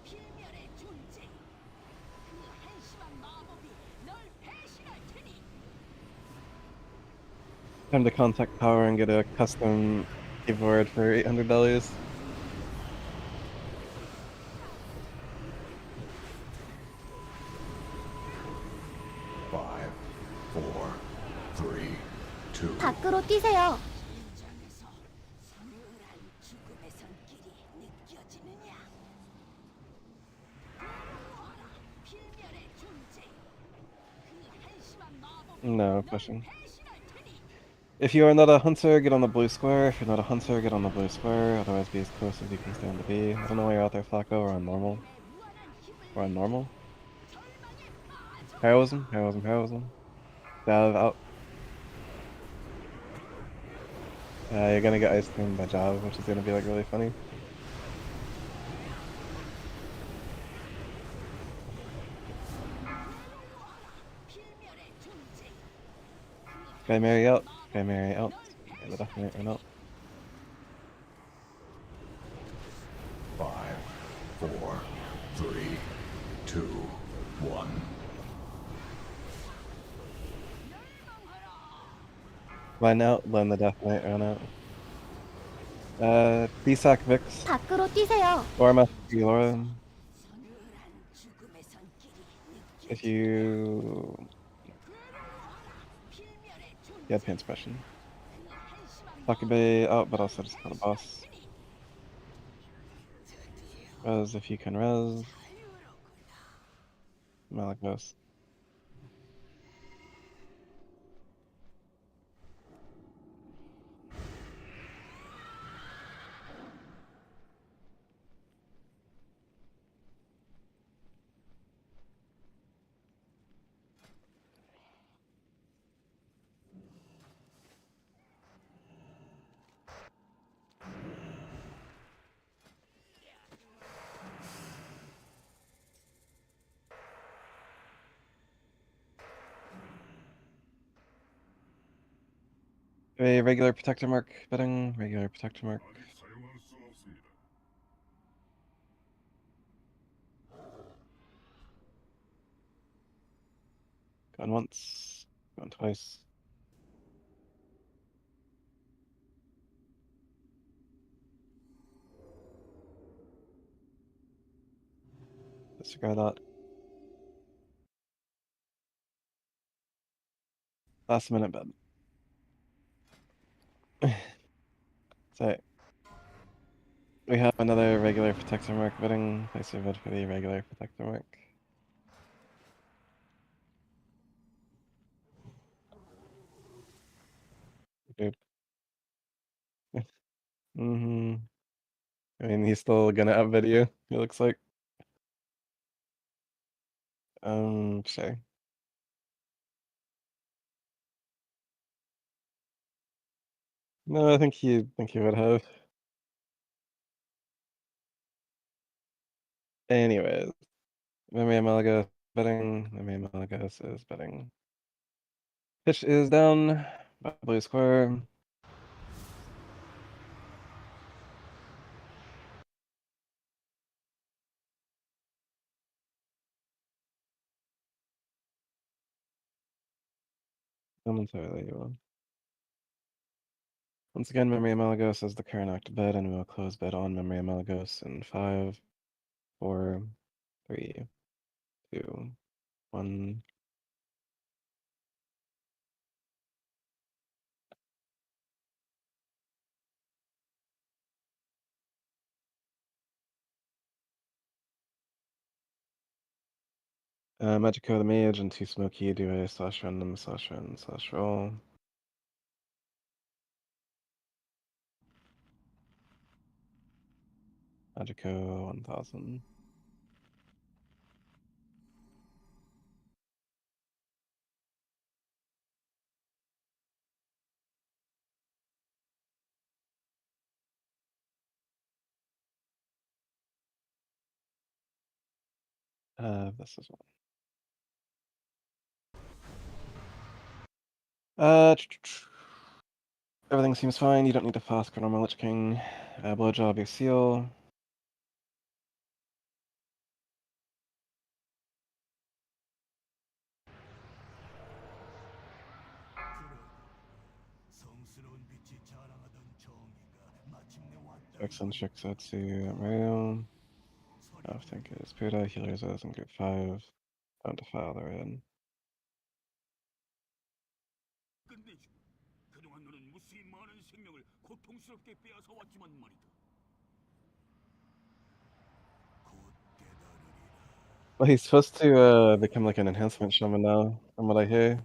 필멸의 존재. 그 한심한 마법이 널 배신할 테니. Time to contact Power and get a custom keyboard for $800. Five, four, three, two. 밖으로 뛰세요. 심장에서 서늘한 죽음의 손길이 느껴지느냐? 괴로워하라, 필멸의 존재. 그 한심한 마법이 No 널 pushing. 배신할 테니. If you are not a hunter, get on the blue square. If you're not a hunter, get on the blue square. Otherwise, be as close as you can stand to be. I don't know why you're out there, Flacco. We're on normal. We're on normal. Heroism, heroism, heroism. Jav out. You're gonna get ice cream by Jav, which is gonna be like really funny. Guy Mary out. Guy Mary out. Okay, the death knight ran out. Five, four, three, two, one. Line out. Line the death knight ran out. B-Sac Vix. 밖으로 뛰세요. Orma, Laura. 서늘한 죽음의 손길이 If you 필멸의 존재. get pants suppression. 그 한심한 Takebe out, but also just kill the boss. Res if you can res. Malagos. A regular protector mark betting, regular protector mark. Gone once, gone twice. Disregard that. Last minute bet. So we have another regular protector mark betting. Place your bet for the regular protector mark. Dude. Mm-hmm. I mean, he's still gonna outbid you, it looks like. Sure. No, I think he would have. Anyways, Mimir Malaga betting. Mimir Malaga is betting. Pitch is down by blue square. Momentarily, you will. Once again, Memory Amalgos is the current active bed, and we will close bed on Memory Amalgos in 5, 4, 3, 2, 1. Magico the Mage and 2 Smoky do a slash random slash run slash roll. Magico 1000. This is one. Everything seems fine. You don't need to fast for normal Lich King. Blowjob your seal. Eccentric Setsu Mario. I think it is Pura, Healers as in group 5. Don't defile the red. 끝내주. 그동안 너는 무수히 많은 생명을 고통스럽게 빼앗아 왔지만 말이다. Well, he's supposed to become like an enhancement shaman now, from what I hear.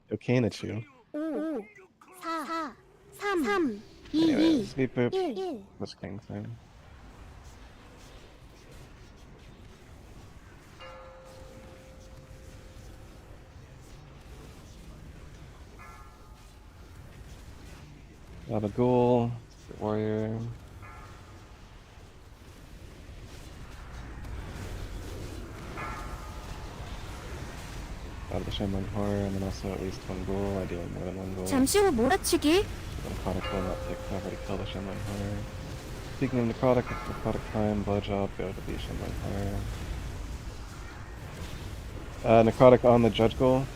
Cocaine at you. 5, 4, 3, 2, Anyway, 1. sweep boop. This King thing. Got a ghoul, warrior. Got the Shaman Horror, and then also at least one ghoul, ideally more than one ghoul. 잠시 후 몰아치기. The necrotic will not take forever to kill the Shaman Horror. Speaking of necrotic, it's necrotic time, blowjob, go to the Shaman Horror. Necrotic on the Judge Ghoul.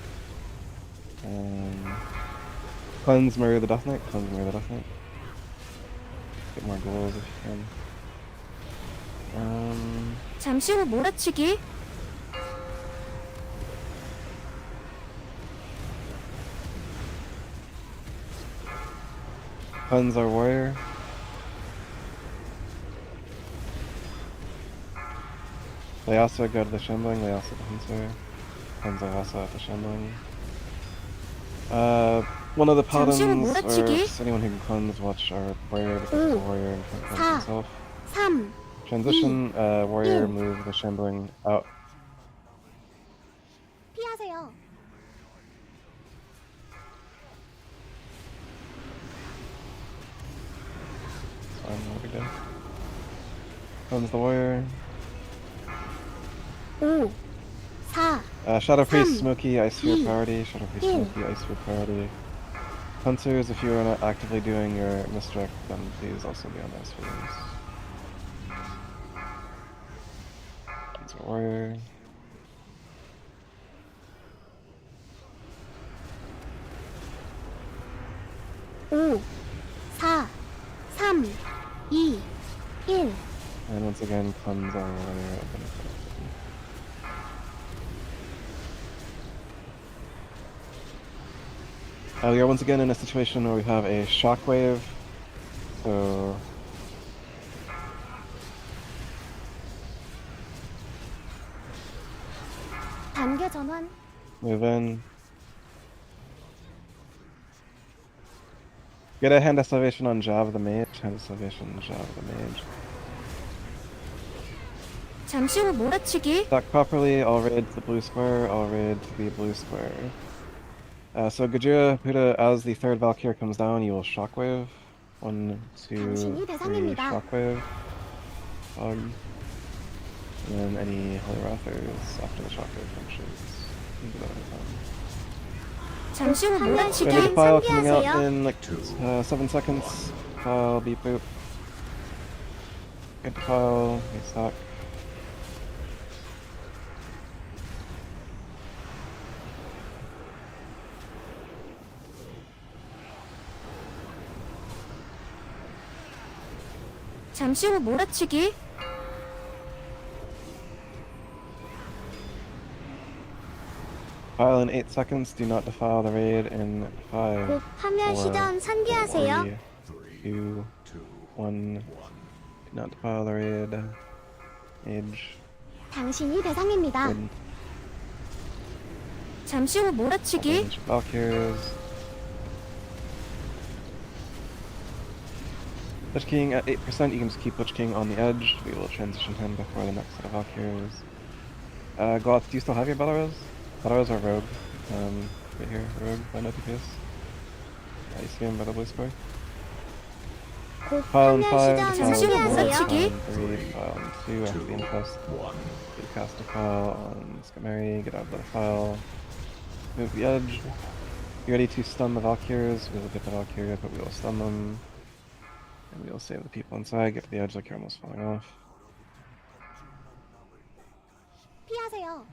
Cleanse Maria the Death Knight, cleanse Maria the Death Knight. Get more ghouls if you can. 잠시 후 몰아치기. Cleanse our warrior. They also go to the Shambling, they also the Hunter. Cleanse our also at the Shambling. One of the paladins, or just anyone who can cleanse, watch our warrior, because the warrior can cleanse himself. 3, Transition, warrior move the Shambling out. 피하세요. Comes the warrior. 5, 4, Shadow Priest, 3, Smoky, Ice Sphere 2, priority. Shadow Priest, 1. Smoky, Ice Sphere priority. Hunters, if you are not actively doing your misdirect, then please also be on Ice Spheres. It's a warrior. 오, 4, 3, 2, 1. And once again, cleanse our warrior. We are once again in a situation where we have a shockwave. So 단계 전환. move in. Get a hand of salvation on Jav the mage. Hand of salvation on Jav the mage. 잠시 후 몰아치기. Stack properly. All raid to the blue square. All raid to the blue square. So Gajira Buddha, as the third Valkyrie comes down, you will shockwave. 1, 2, 당신이 3, 대상입니다. shockwave. And then any Holy Wrathers after the shockwave finishes. You can do that anytime. 잠시 후 Gonna 몰아치기. get file coming out 상기하세요. in like 7 seconds. File, beep boop. Get the file, restock. 잠시 후 몰아치기. File in 8 seconds. Do not defile the raid in 5, 곧 파멸 4, 시전 상기하세요. 3, 2, 1. Do not defile the raid. Age. 당신이 대상입니다. Good. 잠시 후 몰아치기. Bunch of Valkyries. Lich King at 8%, you can just keep Lich King on the edge. We will transition him before the next set of Valkyries. Goth, do you still have your Battle Rose? Battle Rose or Rogue? Right here, Rogue, by no DPS. You see him by the blue square? 곧 Pile in 파멸 5, 시전 pile in 상기하세요. 3, pile in 2 after the infest. Get cast a file on Skamari, get out of the file. Move the edge. Be ready to stun the Valkyries. We will get the Valkyries, but we will stun them. And we will save the people inside, get to the edge like you're almost falling off. 피하세요.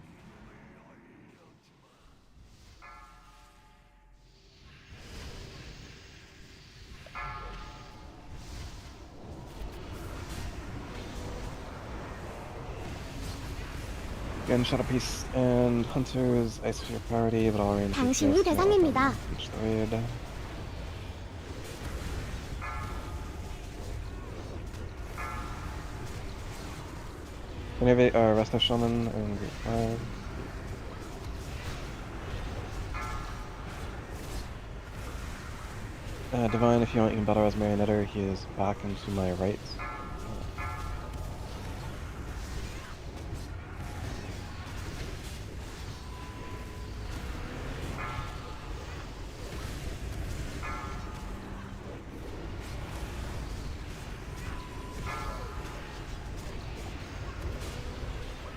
Again, Shadow Priest and Hunters, Ice Sphere priority, but all range. 당신이 대상입니다. Reach the raid. Innovate Resto Shaman and Group 5. Divine, if you want, you can battle as Marionetter. He is back into my right.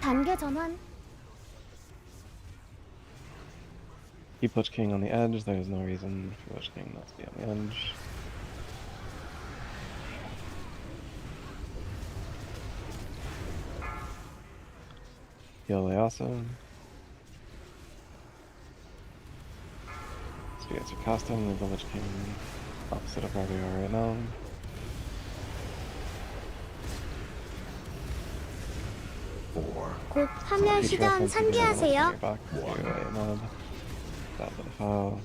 단계 전환. Keep Lich King on the edge. There is no reason for Lich King not to be on the edge. Heal Leasa. Spirits are casting with the Lich King opposite of where we are right now. 곧 파멸 시전 상기하세요. Back to a mob. That with a file.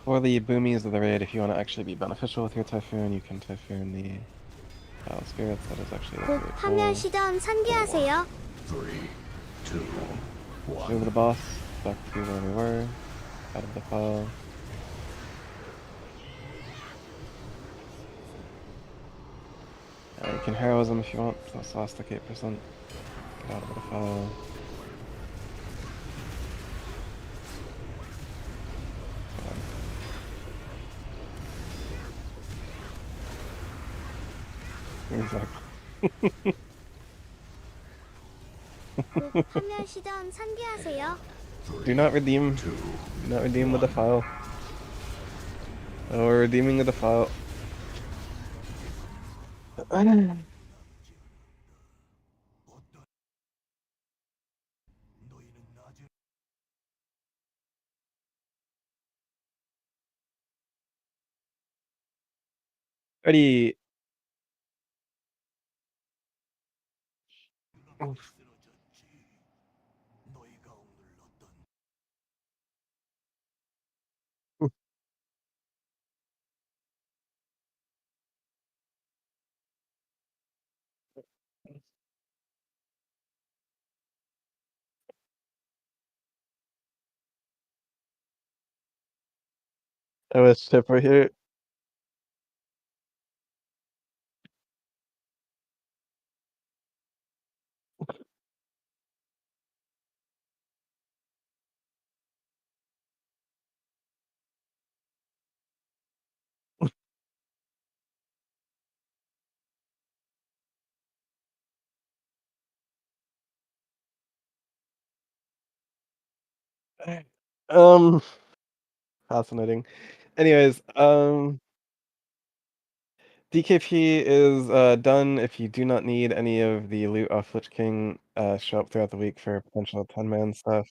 For the boomies of the raid, if you want to actually be beneficial with your Typhoon, you can Typhoon the Battle Spirits. That is actually 곧 really 파멸 cool. 시전 상기하세요. 3, 2, 1. Move the boss back to where we were, out of the file. You can heroism if you want, plus last like 8%. Get out of the file. Exactly. 곧 화면 시전 상기하세요. Do not redeem. Two. Do not redeem with the file. Oh, we're redeeming with the file. Ready. OS tip right here. Um, fascinating. Anyways, DKP is done. If you do not need any of the loot off Lich King, show up throughout the week for potential 10-man stuff.